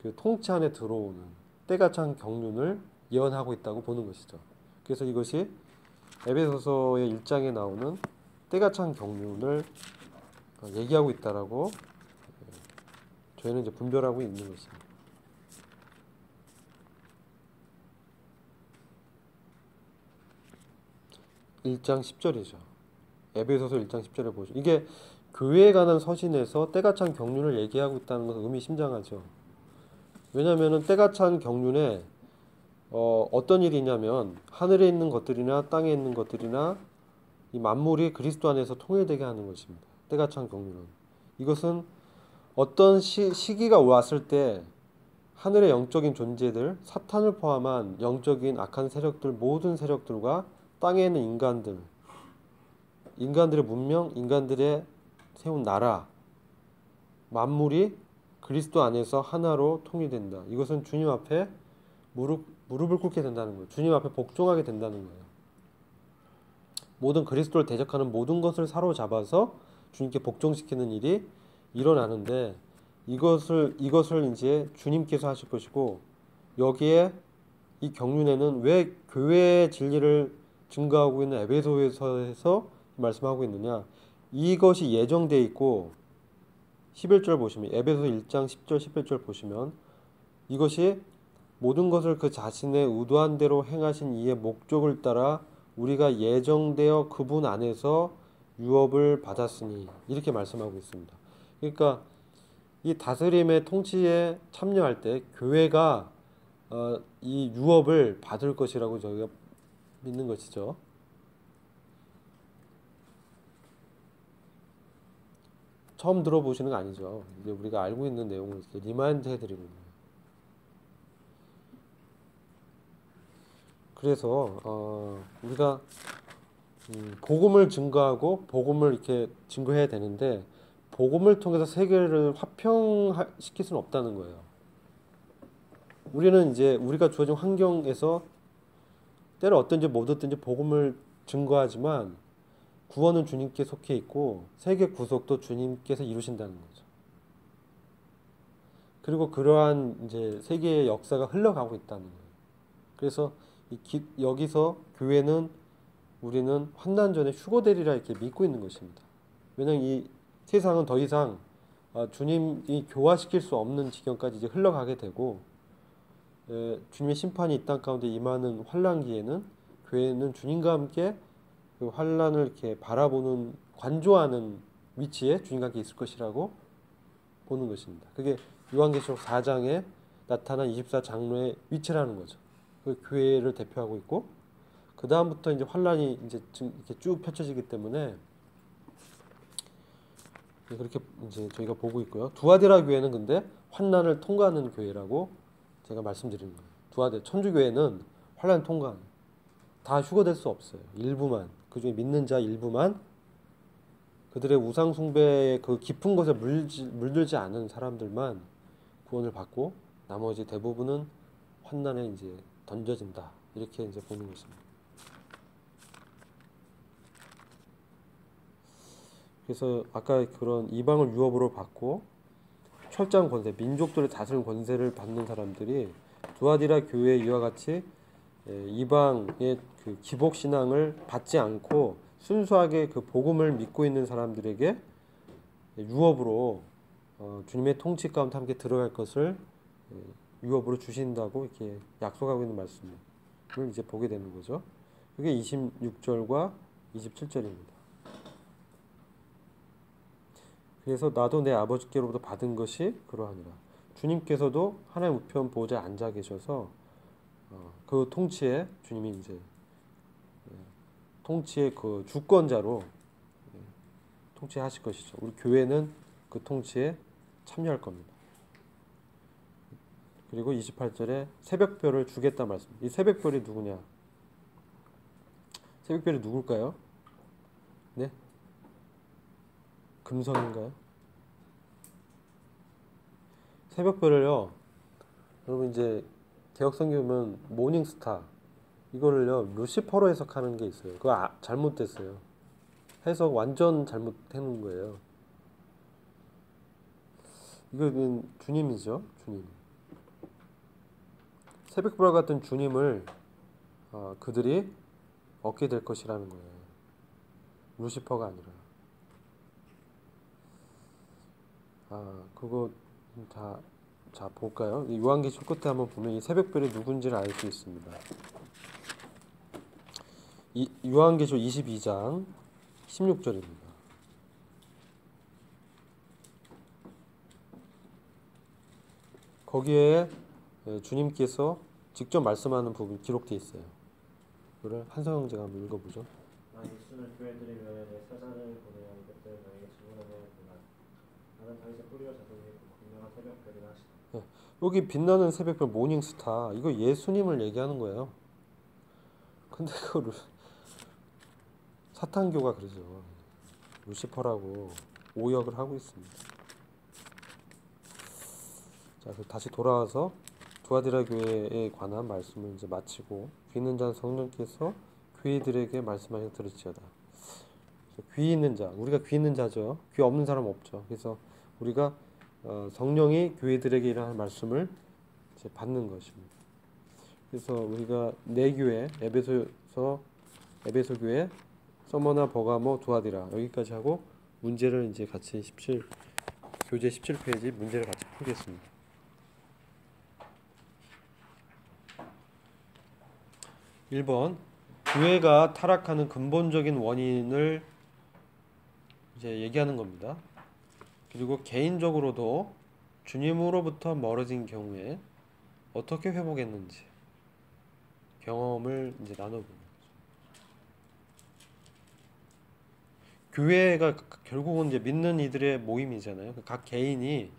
그 통치 안에 들어오는 때가 찬 경륜을 예언하고 있다고 보는 것이죠. 그래서 이것이 에베소서의 1장에 나오는 때가 찬 경륜을 얘기하고 있다라고 저희는 이제 분별하고 있는 것입니다. 1장 10절이죠. 에베소서 1장 10절에 보죠. 이게 교회에 관한 서신에서 때가 찬 경륜을 얘기하고 있다는 것은 의미심장하죠. 왜냐하면 때가 찬 경륜에 어떤 일이 있냐면 하늘에 있는 것들이나 땅에 있는 것들이나 이 만물이 그리스도 안에서 통일되게 하는 것입니다. 때가 찬 경륜은. 이것은 어떤 시기가 왔을 때 하늘의 영적인 존재들, 사탄을 포함한 영적인 악한 세력들, 모든 세력들과 땅에 있는 인간들의 문명, 인간들의 세운 나라, 만물이 그리스도 안에서 하나로 통일된다. 이것은 주님 앞에 무릎을 꿇게 된다는 거예요. 주님 앞에 복종하게 된다는 거예요. 모든 그리스도를 대적하는 모든 것을 사로잡아서 주님께 복종시키는 일이 일어나는데 이것을 이제 주님께서 하실 것이고 여기에 이 경륜에는 왜 교회의 진리를 증거하고 있는 에베소서에서 말씀하고 있느냐? 이것이 예정되어 있고 11절 보시면 에베소 1장 10절 11절 보시면 이것이 모든 것을 그 자신의 의도한 대로 행하신 이의 목적을 따라 우리가 예정되어 그분 안에서 유업을 받았으니 이렇게 말씀하고 있습니다. 그러니까 이 다스림의 통치에 참여할 때 교회가 이 유업을 받을 것이라고 저희가 믿는 것이죠. 처음 들어보시는 거 아니죠. 이제 우리가 알고 있는 내용을 이렇게 리마인드 해드리고 있는 거예요. 그래서 우리가 복음을 증거하고 복음을 이렇게 증거해야 되는데 복음을 통해서 세계를 화평시킬 수는 없다는 거예요. 우리는 이제 우리가 주어진 환경에서 때로 어떤지 못 어떤지 복음을 증거하지만 구원은 주님께 속해 있고 세계 구속도 주님께서 이루신다는 거죠. 그리고 그러한 이제 세계의 역사가 흘러가고 있다는 거예요. 그래서 여기서 교회는 우리는 환난 전에 휴거되리라 이렇게 믿고 있는 것입니다. 왜냐하면 이 세상은 더 이상 주님이 교화시킬 수 없는 지경까지 이제 흘러가게 되고 주님의 심판이 이 땅 가운데 임하는 환난기에는 교회는 주님과 함께 그 환난을 이렇게 바라보는 관조하는 위치에 주님과 함께 있을 것이라고 보는 것입니다. 그게 요한계시록 4장에 나타난 24장로의 위치라는 거죠. 그 교회를 대표하고 있고 그 다음부터 이제 환란이 이제 이렇게 쭉 펼쳐지기 때문에 그렇게 이제 저희가 보고 있고요. 두아디라 교회는 근데 환난을 통과하는 교회라고 제가 말씀드리는 거예요. 두아디라 천주교회는 환란 통과 다 휴거될 수 없어요. 일부만 그 중에 믿는 자 일부만 그들의 우상 숭배의 그 깊은 것에 물들지 않은 사람들만 구원을 받고 나머지 대부분은 환난에 이제 던져진다 이렇게 이제 보는 것입니다. 그래서 아까 그런 이방을 유업으로 받고 철저한 권세, 민족들을 다스리는 권세를 받는 사람들이 두아디라 교회 이와 같이 이방의 그 기복 신앙을 받지 않고 순수하게 그 복음을 믿고 있는 사람들에게 유업으로 주님의 통치 가운데 함께 들어갈 것을 유업으로 주신다고 이렇게 약속하고 있는 말씀을 이제 보게 되는 거죠. 그게 26절과 27절입니다. 그래서 나도 내 아버지께로부터 받은 것이 그러하니라. 주님께서도 하나님 우편 보좌에 앉아 계셔서 그 통치에 주님이 이제 통치의 그 주권자로 통치하실 것이죠. 우리 교회는 그 통치에 참여할 겁니다. 그리고 28절에 새벽별을 주겠다 말씀. 이 새벽별이 누구냐? 새벽별이 누굴까요? 네? 금성인가요? 새벽별을요. 여러분 이제 개혁성경 보면 모닝스타 이거를요 루시퍼로 해석하는 게 있어요. 그거 잘못됐어요. 해석 완전 잘못한 거예요. 이거는 주님이죠. 주님. 새벽별 같은 주님을 그들이 얻게 될 것이라는 거예요. 루시퍼가 아니라. 그거 자 볼까요? 요한계시록 끝에 한번 보면 이 새벽별이 누군지를 알 수 있습니다. 이 요한계시록 22장 16절입니다. 거기에 주님께서 직접 말씀하는 부분이 기록되어 있어요. 그걸 한성 형제가 한번 읽어보죠. 예수는 교회들이 면에 내 사자를 보내어 이것들 너에게 증언하며 보라. 나는 다윗의 뿌리와 자손이 분명한 새벽별이라 하시다. 여기 빛나는 새벽별 모닝스타 이거 예수님을 얘기하는 거예요. 근데 그거를 사탄교가 그러죠. 루시퍼라고 오역을 하고 있습니다. 자, 다시 돌아와서 두아디라 교회에 관한 말씀을 이제 마치고 귀 있는 자 성령께서 귀들에게 말씀하여 들을지어다. 귀 있는 자, 우리가 귀 있는 자죠. 귀 없는 사람 없죠. 그래서 우리가 성령이 교회들에게 이러한 말씀을 이제 받는 것입니다. 그래서 우리가 네 교회, 에베소 교회, 서머나, 버가모, 두아디라 여기까지 하고 문제를 이제 같이 교재 17페이지 문제를 같이 풀겠습니다. 1번 교회가 타락하는 근본적인 원인을 이제 얘기하는 겁니다. 그리고 개인적으로도 주님으로부터 멀어진 경우에 어떻게 회복했는지 경험을 이제 나눠보는 거죠. 교회가 결국은 이제 믿는 이들의 모임이잖아요. 각 개인이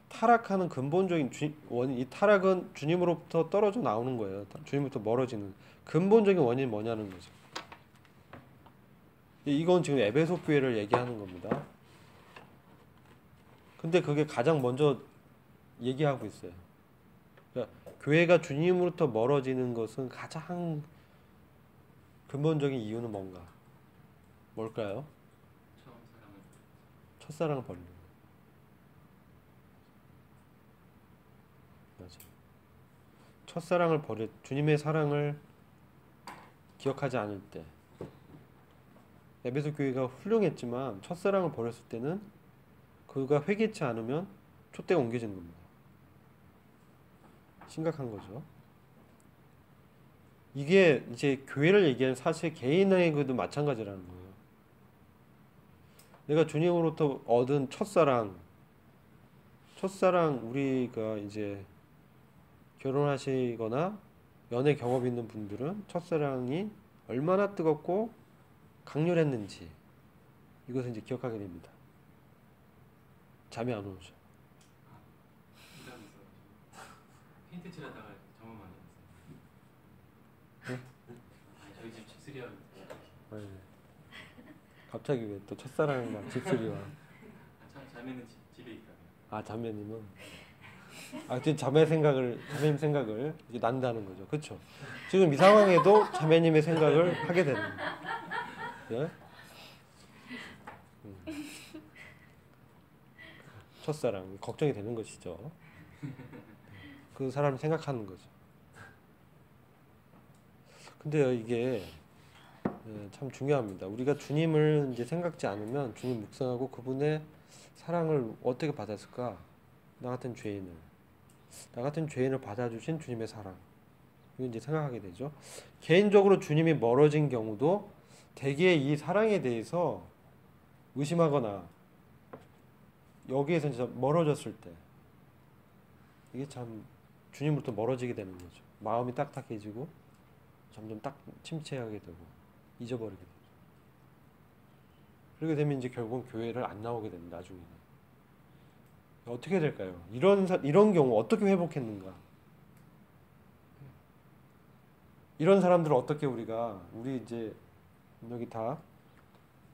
타락하는 근본적인 원인, 이 타락은 주님으로부터 떨어져 나오는 거예요. 주님부터 멀어지는 근본적인 원인이 뭐냐는 거죠. 이건 지금 에베소 교회를 얘기하는 겁니다. 근데 그게 가장 먼저 얘기하고 있어요. 그러니까 교회가 주님으로부터 멀어지는 것은 가장 근본적인 이유는 뭘까요? 첫사랑을 버리는 거예요. 맞아. 첫사랑을 주님의 사랑을 기억하지 않을 때, 에베소 교회가 훌륭했지만 첫사랑을 버렸을 때는 그가 회개치 않으면 촛대가 옮겨지는 겁니다. 심각한 거죠. 이게 이제 교회를 얘기하는 사실 개인에게도 마찬가지라는 거예요. 내가 주님으로부터 얻은 첫사랑 우리가 이제 결혼하시거나 연애 경험 있는 분들은 첫사랑이 얼마나 뜨겁고 강렬했는지 이것을 이제 기억하게 됩니다. 잠이 안 오죠. 페인트 칠하다가 정말 많이 했어요. 저희 집 집수리하고 네. 갑자기 왜 또 첫사랑과 집수리와 자매는 집에 있다고요. 아 자매님은 지금 자매님 생각을 이제 난다는 거죠. 그렇죠? 지금 이 상황에도 자매님의 생각을 하게 되는 거예요. 네? 첫사랑 걱정이 되는 것이죠. 그 사람 생각하는 거죠. 근데요 이게 참 중요합니다. 우리가 주님을 이제 생각지 않으면 주님 묵상하고 그분의 사랑을 어떻게 받았을까? 나 같은 죄인을 받아주신 주님의 사랑. 이거 이제 생각하게 되죠. 개인적으로 주님이 멀어진 경우도 대개 이 사랑에 대해서 의심하거나 여기에서 진짜 멀어졌을 때 이게 참 주님으로부터 멀어지게 되는 거죠. 마음이 딱딱해지고 점점 침체하게 되고 잊어버리게 되죠. 그렇게 되면 이제 결국은 교회를 안 나오게 됩니다. 나중에는. 어떻게 될까요? 이런 경우 어떻게 회복했는가? 이런 사람들을 어떻게 우리 이제 여기 다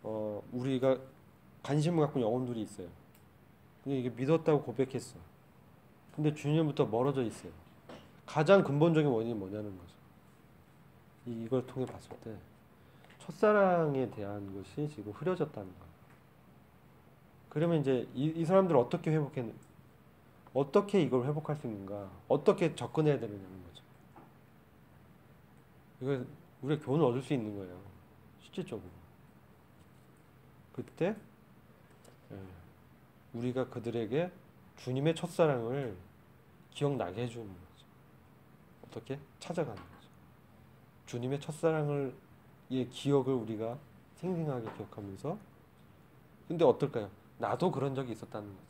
우리가 관심을 갖고 있는 영혼들이 있어요. 근데 이게 믿었다고 고백했어. 근데 주님부터 멀어져 있어요. 가장 근본적인 원인이 뭐냐는 거죠. 이걸 통해 봤을 때 첫사랑에 대한 것이 지금 흐려졌다는 거예요. 그러면 이제 이 사람들을 어떻게 이걸 회복할 수 있는가? 어떻게 접근해야 되느냐는 거죠. 이걸 우리가 교훈을 얻을 수 있는 거예요. 실질적으로. 그때 우리가 그들에게 주님의 첫사랑을 기억나게 해주는 거죠. 어떻게? 찾아가는 거죠. 주님의 첫사랑의 기억을 우리가 생생하게 기억하면서 근데 어떨까요? 나도 그런 적이 있었다는 거지.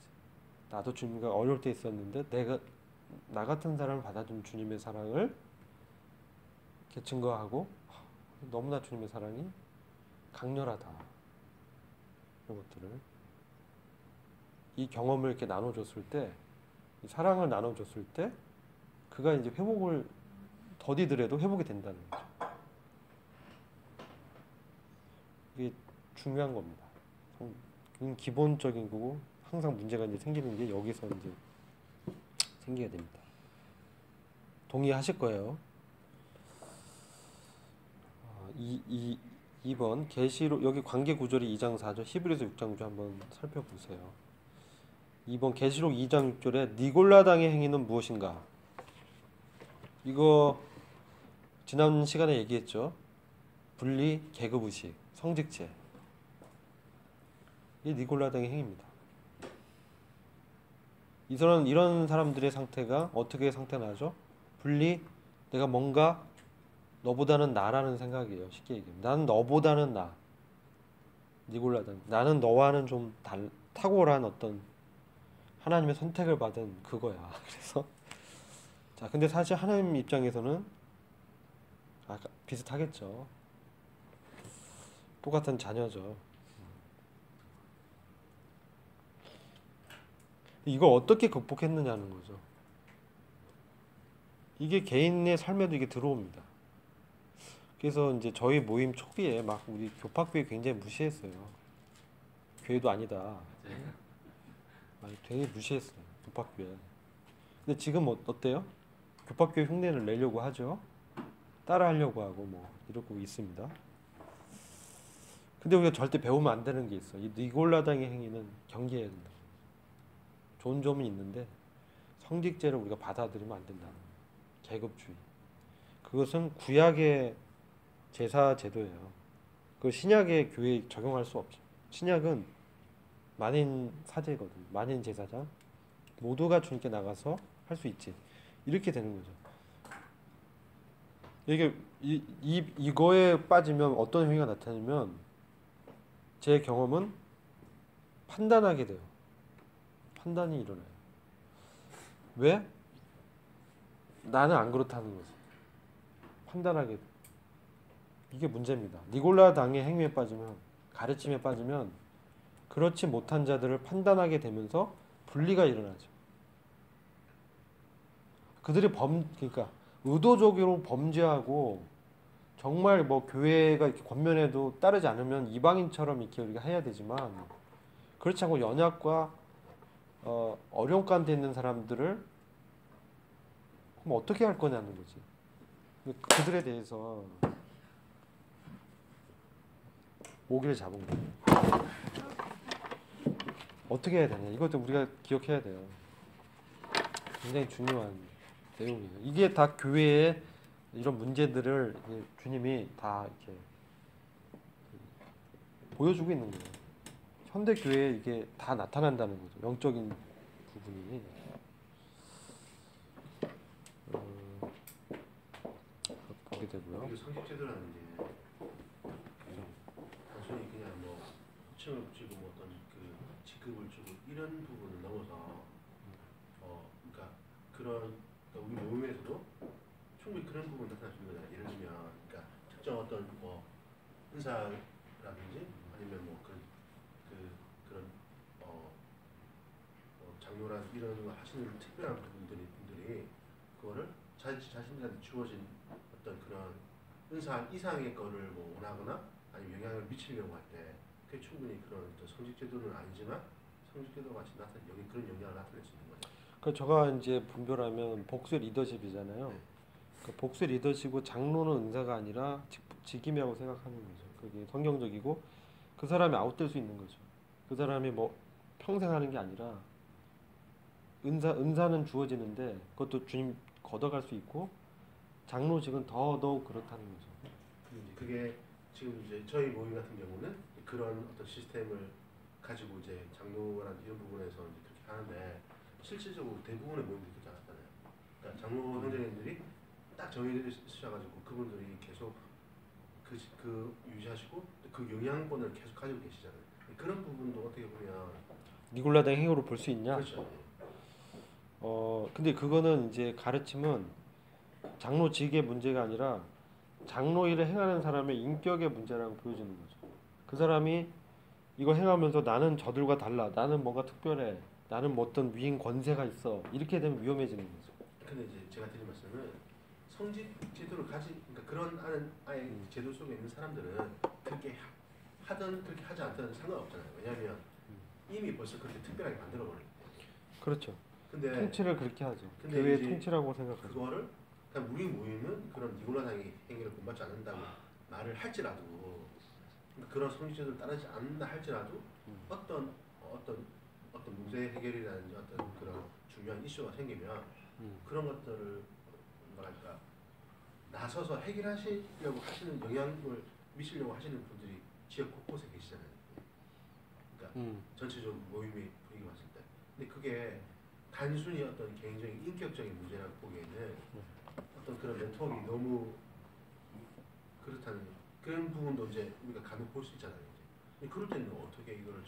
나도 주님과 어려울 때 있었는데 나 같은 사람을 받아준 주님의 사랑을 이렇게 증거하고 너무나 주님의 사랑이 강렬하다. 이런 것들을 이 경험을 이렇게 나눠줬을 때 이 사랑을 나눠줬을 때 그가 이제 회복을 더디더라도 회복이 된다는 거죠. 이게 중요한 겁니다. 기본적인 거고 항상 문제가 이제 생기는 게 여기서 이제 생기게 됩니다. 동의하실 거예요. 2번 계시록 여기 관계 구절이 2장 4절 히브리서 6장 9절 한번 살펴보세요. 2번 계시록 2장 6절에 니골라당의 행위는 무엇인가? 이거 지난 시간에 얘기했죠. 분리, 계급의식, 성직제. 이게 니골라당의 행위입니다. 이런 사람들의 상태가 어떻게 상태나죠? 분리, 내가 뭔가 너보다는 나라는 생각이에요. 쉽게 얘기하면 나는 너보다는 나. 니골라당. 나는 너와는 좀 탁월한 어떤 하나님의 선택을 받은 그거야. 그래서 자, 근데 사실 하나님 입장에서는 비슷하겠죠. 똑같은 자녀죠. 이걸 어떻게 극복했느냐는 거죠. 이게 개인의 삶에도 이게 들어옵니다. 그래서 이제 저희 모임 초기에 막 우리 교파교회 굉장히 무시했어요. 교회도 아니다. 되게 무시했어요. 교파교회. 근데 지금 어때요? 교파교회 흉내를 내려고 하죠. 따라하려고 하고 뭐 이러고 있습니다. 근데 우리가 절대 배우면 안 되는 게 있어. 이 니골라당의 행위는 경계해야 된다. 좋은 점은 있는데 성직제를 우리가 받아들이면 안 된다. 계급주의. 그것은 구약의 제사 제도예요. 그 신약의 교회에 적용할 수 없죠. 신약은 만인 사제거든. 만인 제사장. 모두가 주님께 나가서 할 수 있지. 이렇게 되는 거죠. 이게 이거에 빠지면 어떤 행위가 나타나면 제 경험은 판단하게 돼요. 판단이 일어나요. 왜? 나는 안 그렇다는 거지. 판단하게 돼. 이게 문제입니다. 니골라 당의 행위에 빠지면, 가르침에 빠지면 그렇지 못한 자들을 판단하게 되면서 분리가 일어나죠. 그들이 그러니까 의도적으로 범죄하고 정말 뭐 교회가 이렇게 권면해도 따르지 않으면 이방인처럼 이렇게 우리가 해야 되지만 그렇지 않고 연약과 어려운 가운데 있는 사람들을 그럼 어떻게 할 거냐는 거지. 그들에 대해서 오기를 잡은 거예요. 어떻게 해야 되냐. 이것도 우리가 기억해야 돼요. 굉장히 중요한 내용이에요. 이게 다 교회의 이런 문제들을 주님이 다 이렇게 보여주고 있는 거예요. 현대 교회에 이게 다 나타난다는 거죠. 영적인 부분이. 보게 되고요. 이게 성직제도라는 게 단순히 그냥 뭐 층을 붙이고 뭐 어떤 그 직급을 주고 이런 부분을 넘어서 그러니까 그런 우리 모임에서도 충분히 그런 부분 나타날 수 있는 거잖아요. 예를 들면 그러니까 특정 어떤 뭐 은사라든지 아니면 뭐 그런 장로란 이런 거 하시는 특별한 분들이 그거를 자신들한테 주어진 어떤 그런 은사 이상의 거를 뭐 원하거나 아니면 영향을 미치려고 할 때 그게 충분히 그런 성직제도는 아니지만 성직제도 같이 여기 그런 영향을 나타낼 수 있는 거죠. 그 제가 이제 분별하면 복수 리더십이잖아요. 그 복수 리더십은 장로는 은사가 아니라 직임이라고 생각하는 거죠. 그게 성경적이고 그 사람이 아웃될 수 있는 거죠. 그 사람이 뭐 평생 하는 게 아니라 은사는 주어지는데 그것도 주님 걷어갈 수 있고 장로직은 더더욱 그렇다는 거죠. 그게 지금 이제 저희 모임 같은 경우는 그런 어떤 시스템을 가지고 이제 장로라는 이런 부분에서 이제 그렇게 하는데 실질적으로 대부분의 모임들이 그렇지 않았잖아요. 그러니까 장로 형제님들이 딱 정해주셔가지고 그분들이 계속 그 유지하시고 그 영향권을 계속 가지고 계시잖아요. 그런 부분도 어떻게 보면 니골라당 행위로 볼 수 있냐? 그렇죠. 근데 그거는 이제 가르침은 장로직의 문제가 아니라 장로 일을 행하는 사람의 인격의 문제라고 보여지는 거죠. 그 사람이 이거 행하면서 나는 저들과 달라. 나는 뭔가 특별해. 나는 뭐 어떤 위인 권세가 있어. 이렇게 되면 위험해지는 거죠. 근데 이제 제가 드린 말씀은 성직 제도를 그러니까 그런 아예 제도 속에 있는 사람들은 그렇게 하든 그렇게 하지 않든 상관없잖아요. 왜냐하면 이미 벌써 그렇게 특별하게 만들어 버렸기 때문에. 그렇죠. 근데 통치를 그렇게 하죠. 근데 교회의 이제 통치라고 생각하죠. 그거를 그냥 우리 모임은 그런 니골라당의 행위를 본받지 않는다고 말을 할지라도 그런 성직제도를 따르지 않는다 할지라도 어떤 문제 해결이라든지 어떤 그런 중요한 이슈가 생기면 그런 것들을 뭐랄까 나서서 해결하시려고 하시는 영향을 미치려고 하시는 분들이 지역 곳곳에 계시잖아요. 그러니까 전체적으로 모임의 분위기 봤을 때. 근데 그게 단순히 어떤 개인적인 인격적인 문제라고 보기에는 어떤 그런 네트워크가 너무 그렇다는 그런 부분도 이제 우리가 간혹 볼 수 있잖아요. 근데 그럴 때는 어떻게 이거를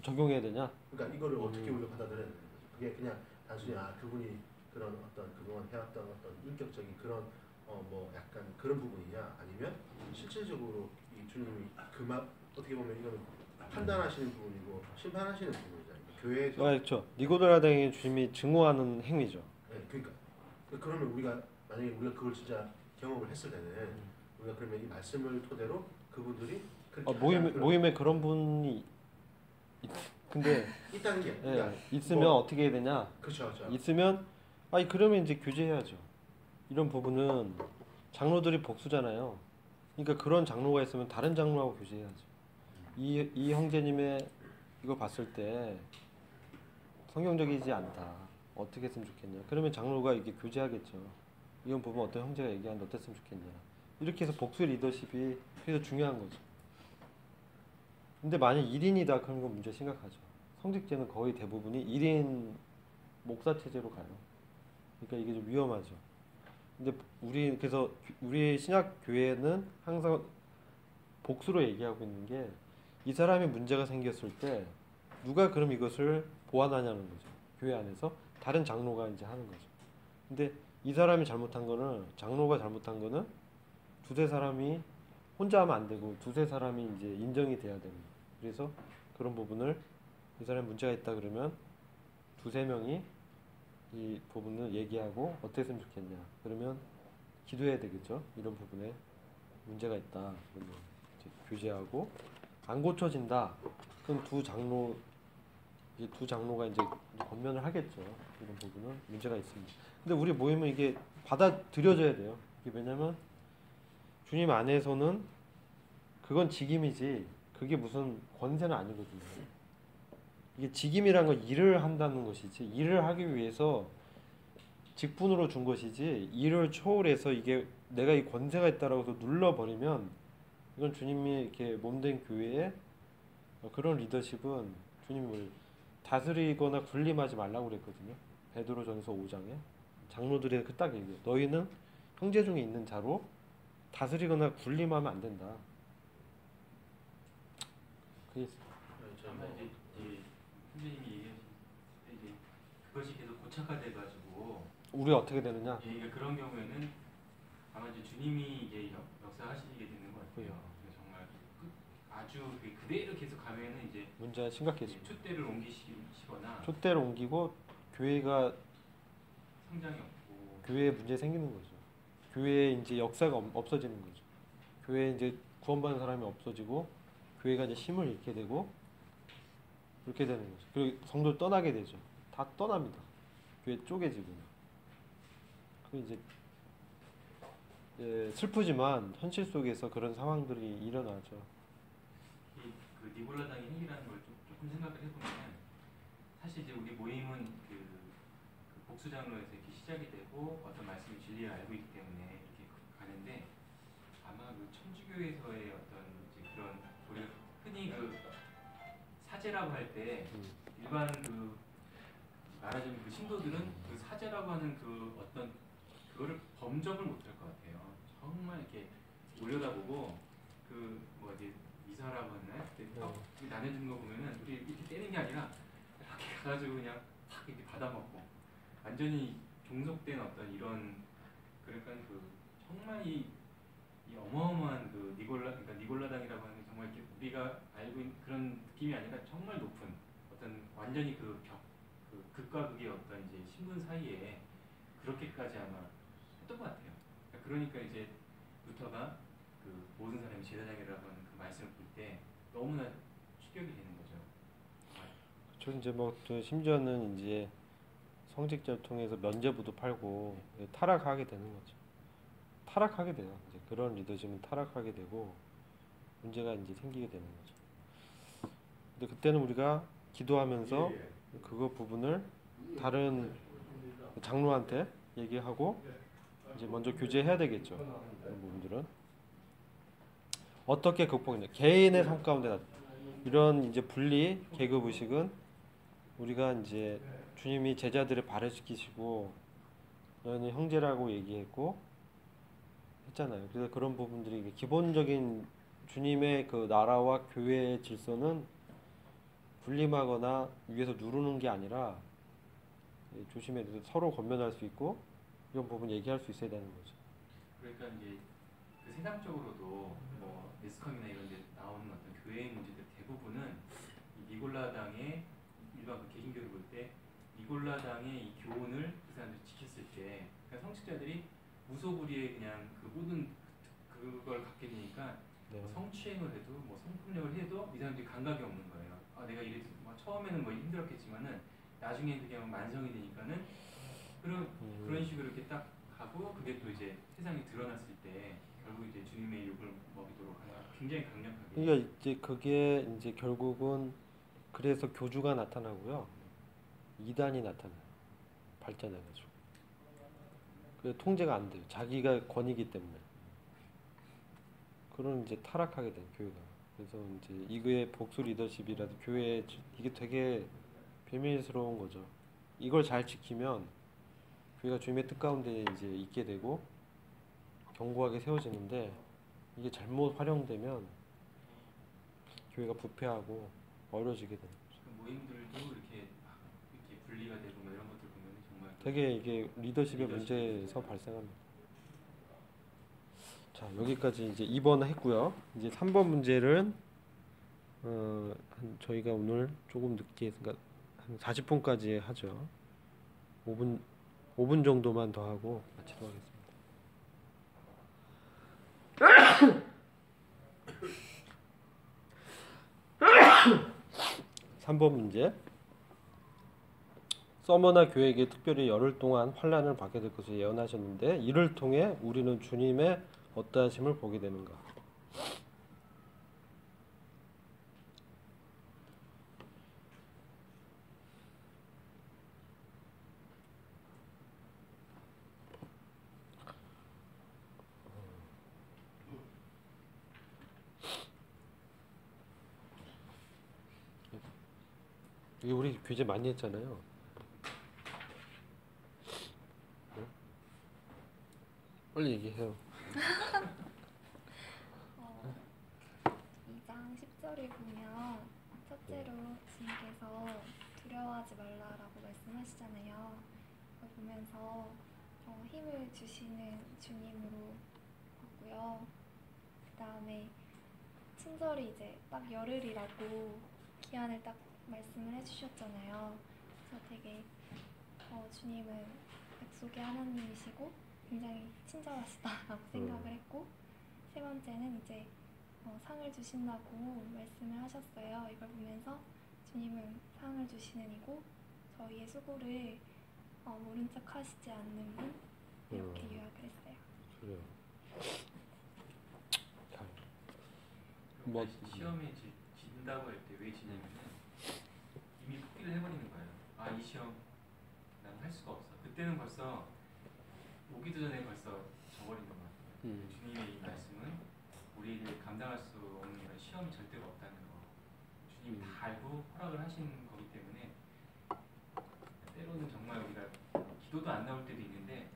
적용해야 되냐? 그러니까 이거를 어떻게 우리가 받아들여야 되는 거죠. 그게 그냥 단순히 그분이 그런 어떤 그동안 해왔던 어떤 인격적인 그런 뭐 약간 그런 부분이냐 아니면 실질적으로 이 주님이 어떻게 보면 이거는 판단하시는 부분이고 심판하시는 부분이잖아요. 교회에서 그렇죠. 니고라당의 주님이 증오하는 행위죠. 네, 그러니까 그러면 우리가 만약에 우리가 그걸 진짜 경험을 했을 때는 우리가 그러면 이 말씀을 토대로 그분들이 모임에 그런 분이 근데 있다는 게 있으면 어떻게 해야 되냐? 그렇죠. 있으면 그러면 이제 규제해야죠. 이런 부분은 장로들이 복수잖아요. 그러니까 그런 장로가 있으면 다른 장로하고 규제해야죠. 이 형제님의 이거 봤을 때 성경적이지 않다. 어떻게 했으면 좋겠냐. 그러면 장로가 이게 교제하겠죠. 이건 보면 어떤 형제가 얘기하는데 어땠으면 좋겠냐. 이렇게 해서 복수 리더십이 그래서 중요한 거죠. 근데 만약 1인이다 그런 건 문제 심각하죠. 성직제는 거의 대부분이 1인 목사 체제로 가요. 그러니까 이게 좀 위험하죠. 근데 그래서 우리 신약 교회는 항상 복수로 얘기하고 있는 게 이 사람이 문제가 생겼을 때 누가 그럼 이것을 보완하냐는 거죠. 교회 안에서 다른 장로가 이제 하는 거죠. 근데 이 사람이 잘못한 거는 장로가 잘못한 거는 두세 사람이 혼자 하면 안 되고 두세 사람이 이제 인정이 돼야 됩니다. 그래서 그런 부분을 이 사람이 문제가 있다 그러면 두세 명이 이 부분을 얘기하고 어떻게 했으면 좋겠냐. 그러면 기도해야 되겠죠. 이런 부분에 문제가 있다. 그러면 이제 교제하고 안 고쳐진다. 그럼 두 장로가 이제 권면을 하겠죠. 이런 부분은 문제가 있습니다. 근데 우리 모임은 이게 받아들여져야 돼요. 이게 왜냐면 주님 안에서는 그건 직임이지 그게 무슨 권세는 아니거든요. 이게 직임이란 건 일을 한다는 것이지 일을 하기 위해서 직분으로 준 것이지 일을 초월해서 이게 내가 이 권세가 있다라고 해서 눌러버리면 이건 주님이 이렇게 몸된 교회에 그런 리더십은 주님을 다스리거나 군림하지 말라고 그랬거든요. 베드로전서 5장에 장로들이 그 딱 얘기해요. 너희는 형제 중에 있는 자로 다스리거나 군림하면 안 된다. 그게 아마 이제 선생님이 얘기하신 이제 그것이 계속 고착화돼가지고 우리가 어떻게 되느냐? 예, 그러니까 그런 경우에는 아마 이제 주님이 이제 역사하시게 되는 것 같아요. 그래서 정말 아주 그대로 계속 가면은 이제 문제가 심각해집니다. 촛대를 옮기시거나 촛대를 옮기고 교회가 성장이 없고 교회에 문제 생기는 거죠. 교회에 이제 역사가 없어지는 거죠. 교회에 이제 구원받은 사람이 없어지고 교회가 이제 힘을 잃게 되고 그렇게 되는 거죠. 그리고 성도를 떠나게 되죠. 다 떠납니다. 교회 쪼개지고. 그 이제 슬프지만 현실 속에서 그런 상황들이 일어나죠. 그 니골라당의 행위라는 걸 조금 생각을 해보면 사실 이제 우리 모임은 그 복수장로에서 이렇게 시작이 되고 어떤 말씀이 진리를 알고 있기 때문에 이렇게 가는데 아마 그 천주교에서의 어떤 이제 그런 우리가 흔히 그 사제라고 할 때 일반 그 말하자면 그 신도들은 그 사제라고 하는 그 어떤 그거를 범접을 못할 것 같아요. 정말 이렇게 올려다보고 그 뭐 이제 이사라고 하나요? 떡 나눠주는 거 보면은 우리 이렇게 떼는 게 아니라 이렇게 가가지고 그냥 팍 이렇게 받아먹고 완전히 종속된 어떤 이런 그러니까 그 정말 이 어마어마한 그 그러니까 니골라당이라고 하는 게 정말 이렇게 우리가 알고 있는 그런 느낌이 아니라 정말 높은 어떤 완전히 그 극과 극의 어떤 이제 신분 사이에 그렇게까지 아마 했던 것 같아요. 그러니까 이제 루터가 그 모든 사람이 제사장이라고 하는 그 말씀을 볼 때 너무나 충격이 되는 거죠. 저 이제 또 심지어는 이제 성직자를 통해서 면죄부도 팔고 타락하게 되는 거죠. 타락하게 돼요. 이제 그런 리더십은 타락하게 되고 문제가 이제 생기게 되는 거죠. 근데 그때는 우리가 기도하면서 그거 부분을 다른 장로한테 얘기하고 이제 먼저 교제해야 되겠죠. 그런 부분들은 어떻게 극복했냐? 개인의 삶 가운데 이런 이제 분리 계급 의식은 우리가 이제 주님이 제자들을 발효시키시고 너희는 형제라고 얘기했고 했잖아요. 그래서 그런 부분들이 기본적인 주님의 그 나라와 교회의 질서는 분림하거나 위에서 누르는 게 아니라 조심해야 돼서 서로 권면할 수 있고 이런 부분 얘기할 수 있어야 되는 거죠. 그러니까 이제 그 세상적으로도 뭐 매스컴이나 이런 데 나오는 어떤 교회의 문제들 대부분은 이 니골라당의 일반 그 개신교를 볼 때 니골라당의 이 교훈을 그 사람들이 지켰을 때 그러니까 성직자들이 무소불위에 그냥 그 모든 그걸 갖게 되니까 네. 뭐 성추행을 해도 뭐 성폭력을 해도 이 사람들이 감각이 없는 거예요. 아 내가 이래서 뭐 처음에는 뭐 힘들었겠지만은 나중에 그게 만성이 되니까는 그런 식으로 이렇게 딱 하고 그게 또 이제 세상에 드러났을 때 결국 이제 주님의 욕을 먹이도록 하는 굉장히 강력하게. 그러니까 이제 그게 이제 결국은 그래서 교주가 나타나고요. 이단이 나타나요. 발전해가지고 그 통제가 안 돼요. 자기가 권이기 때문에. 그런 이제 타락하게 된 교회가. 그래서 이제 이거의 복수 리더십이라도 교회 이게 되게 비밀스러운 거죠. 이걸 잘 지키면 교회가 주님의 뜻 가운데 이제 있게 되고 견고하게 세워지는데 이게 잘못 활용되면 교회가 부패하고 어려지게 되는 거죠. 그 모임들도 이렇게 막 이렇게 분리가 되고 뭐 이런 것들 보면 정말 되게 이게 리더십의 문제에서 발생합니다. 자, 여기까지 이제 2번 했고요. 이제 3번 문제는 저희가 오늘 조금 늦게 했으니까 한 40분까지 하죠. 5분 정도만 더 하고 마치도록 하겠습니다. 3번 문제. 서머나 교회에게 특별히 열흘 동안 환난을 받게 될 것을 예언하셨는데 이를 통해 우리는 주님의 어떠하심을 보게 되는가? 이게 우리 교재 많이 했잖아요. 네? 빨리 얘기해요. 2장 10절을 보면 첫째로 주님께서 두려워하지 말라라고 말씀하시잖아요. 그걸 보면서 힘을 주시는 주님으로 봤고요. 그 다음에 친절히 이제 딱 열흘이라고 기한을 딱 말씀을 해주셨잖아요. 그래서 되게 주님은 약속의 하나님이시고 굉장히 친절하시다라고 생각을 했고, 세 번째는 이제 상을 주신다고 말씀을 하셨어요. 이걸 보면서 주님은 상을 주시는 이고 저희의 수고를 모른 척 하시지 않는 분, 이렇게 요약을 했어요. 그래요. 뭐 시험에 진다고 할 때 왜 지냐면은 이미 포기를 해버리는 거예요. 아, 이 시험 나는 할 수가 없어. 그때는 벌써 오기도 전에 벌써 져버리는 것 같아요. 주님의 이 말씀은 우리를 감당할 수 없는 그런 시험이 절대가 없다는 거. 주님이 다 알고 허락을 하신 거기 때문에 때로는 정말 우리가 기도도 안 나올 때도 있는데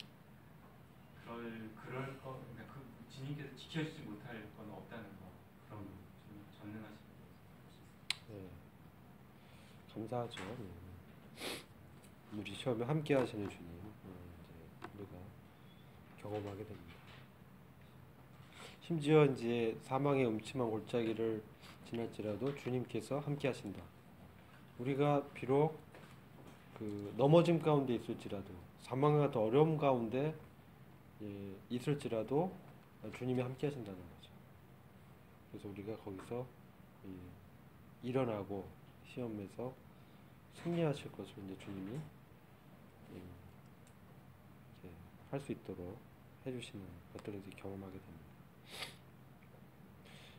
그럴 거, 그러니까 그 주님께서 지켜주지 못할 건 없다는 거. 그럼 좀 전능하신 거. 네. 감사하죠. 우리 시험에 함께 하시는 주님, 이제 우리가 경험하게 됩니다. 심지어 이제 사망의 음침한 골짜기를 지날지라도 주님께서 함께 하신다. 우리가 비록 그 넘어짐 가운데 있을지라도, 사망과 같은 어려움 가운데 있을지라도 주님이 함께 하신다는 거죠. 그래서 우리가 거기서 일어나고 시험에서 승리하실 것을 이제 주님이 할 수 있도록 해주시는 것들을 이제 경험하게 됩니다.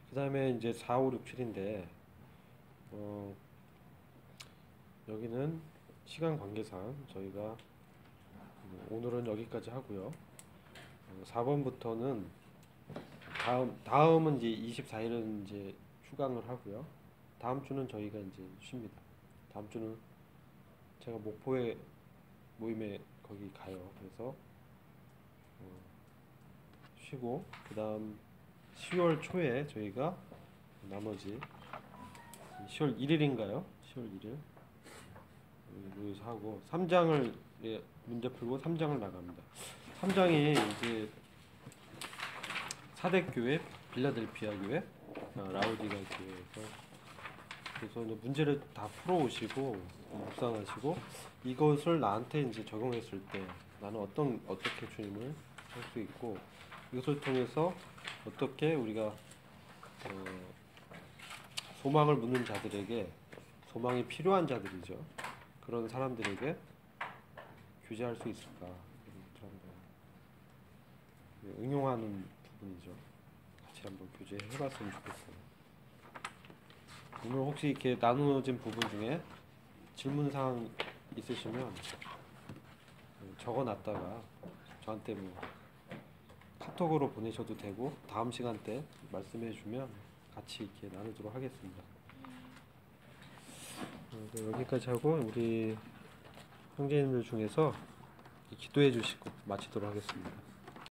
그 다음에 이제 4, 5, 6, 7인데 여기는 시간 관계상 저희가 오늘은 여기까지 하고요. 4번부터는 다음은 이제 24일은 이제 휴강을 하고요. 다음 주는 저희가 이제 쉽니다. 다음 주는 제가 목포에 모임에 거기 가요. 그래서 쉬고 그 다음 10월 초에 저희가 나머지 10월 1일인가요? 10월 1일 모여서 하고 3장을 문제 풀고 3장을 나갑니다. 3장이 이제 사대교회, 빌라델피아 교회, 라우디가 교회에서 그래서 이제 문제를 다 풀어오시고 묵상하시고 이것을 나한테 이제 적용했을 때 나는 어떻게 주님을 할 수 있고 이것을 통해서 어떻게 우리가 소망을 묻는 자들에게 소망이 필요한 자들이죠. 그런 사람들에게 교제할 수 있을까? 응용하는 부분이죠. 같이 한번 교제해봤으면 좋겠어요. 오늘 혹시 이렇게 나누어진 부분 중에 질문사항 있으시면 적어놨다가 저한테 뭐 카톡으로 보내셔도 되고 다음 시간 때 말씀해주면 같이 이렇게 나누도록 하겠습니다. 네, 여기까지 하고 우리 형제님들 중에서 기도해 주시고 마치도록 하겠습니다.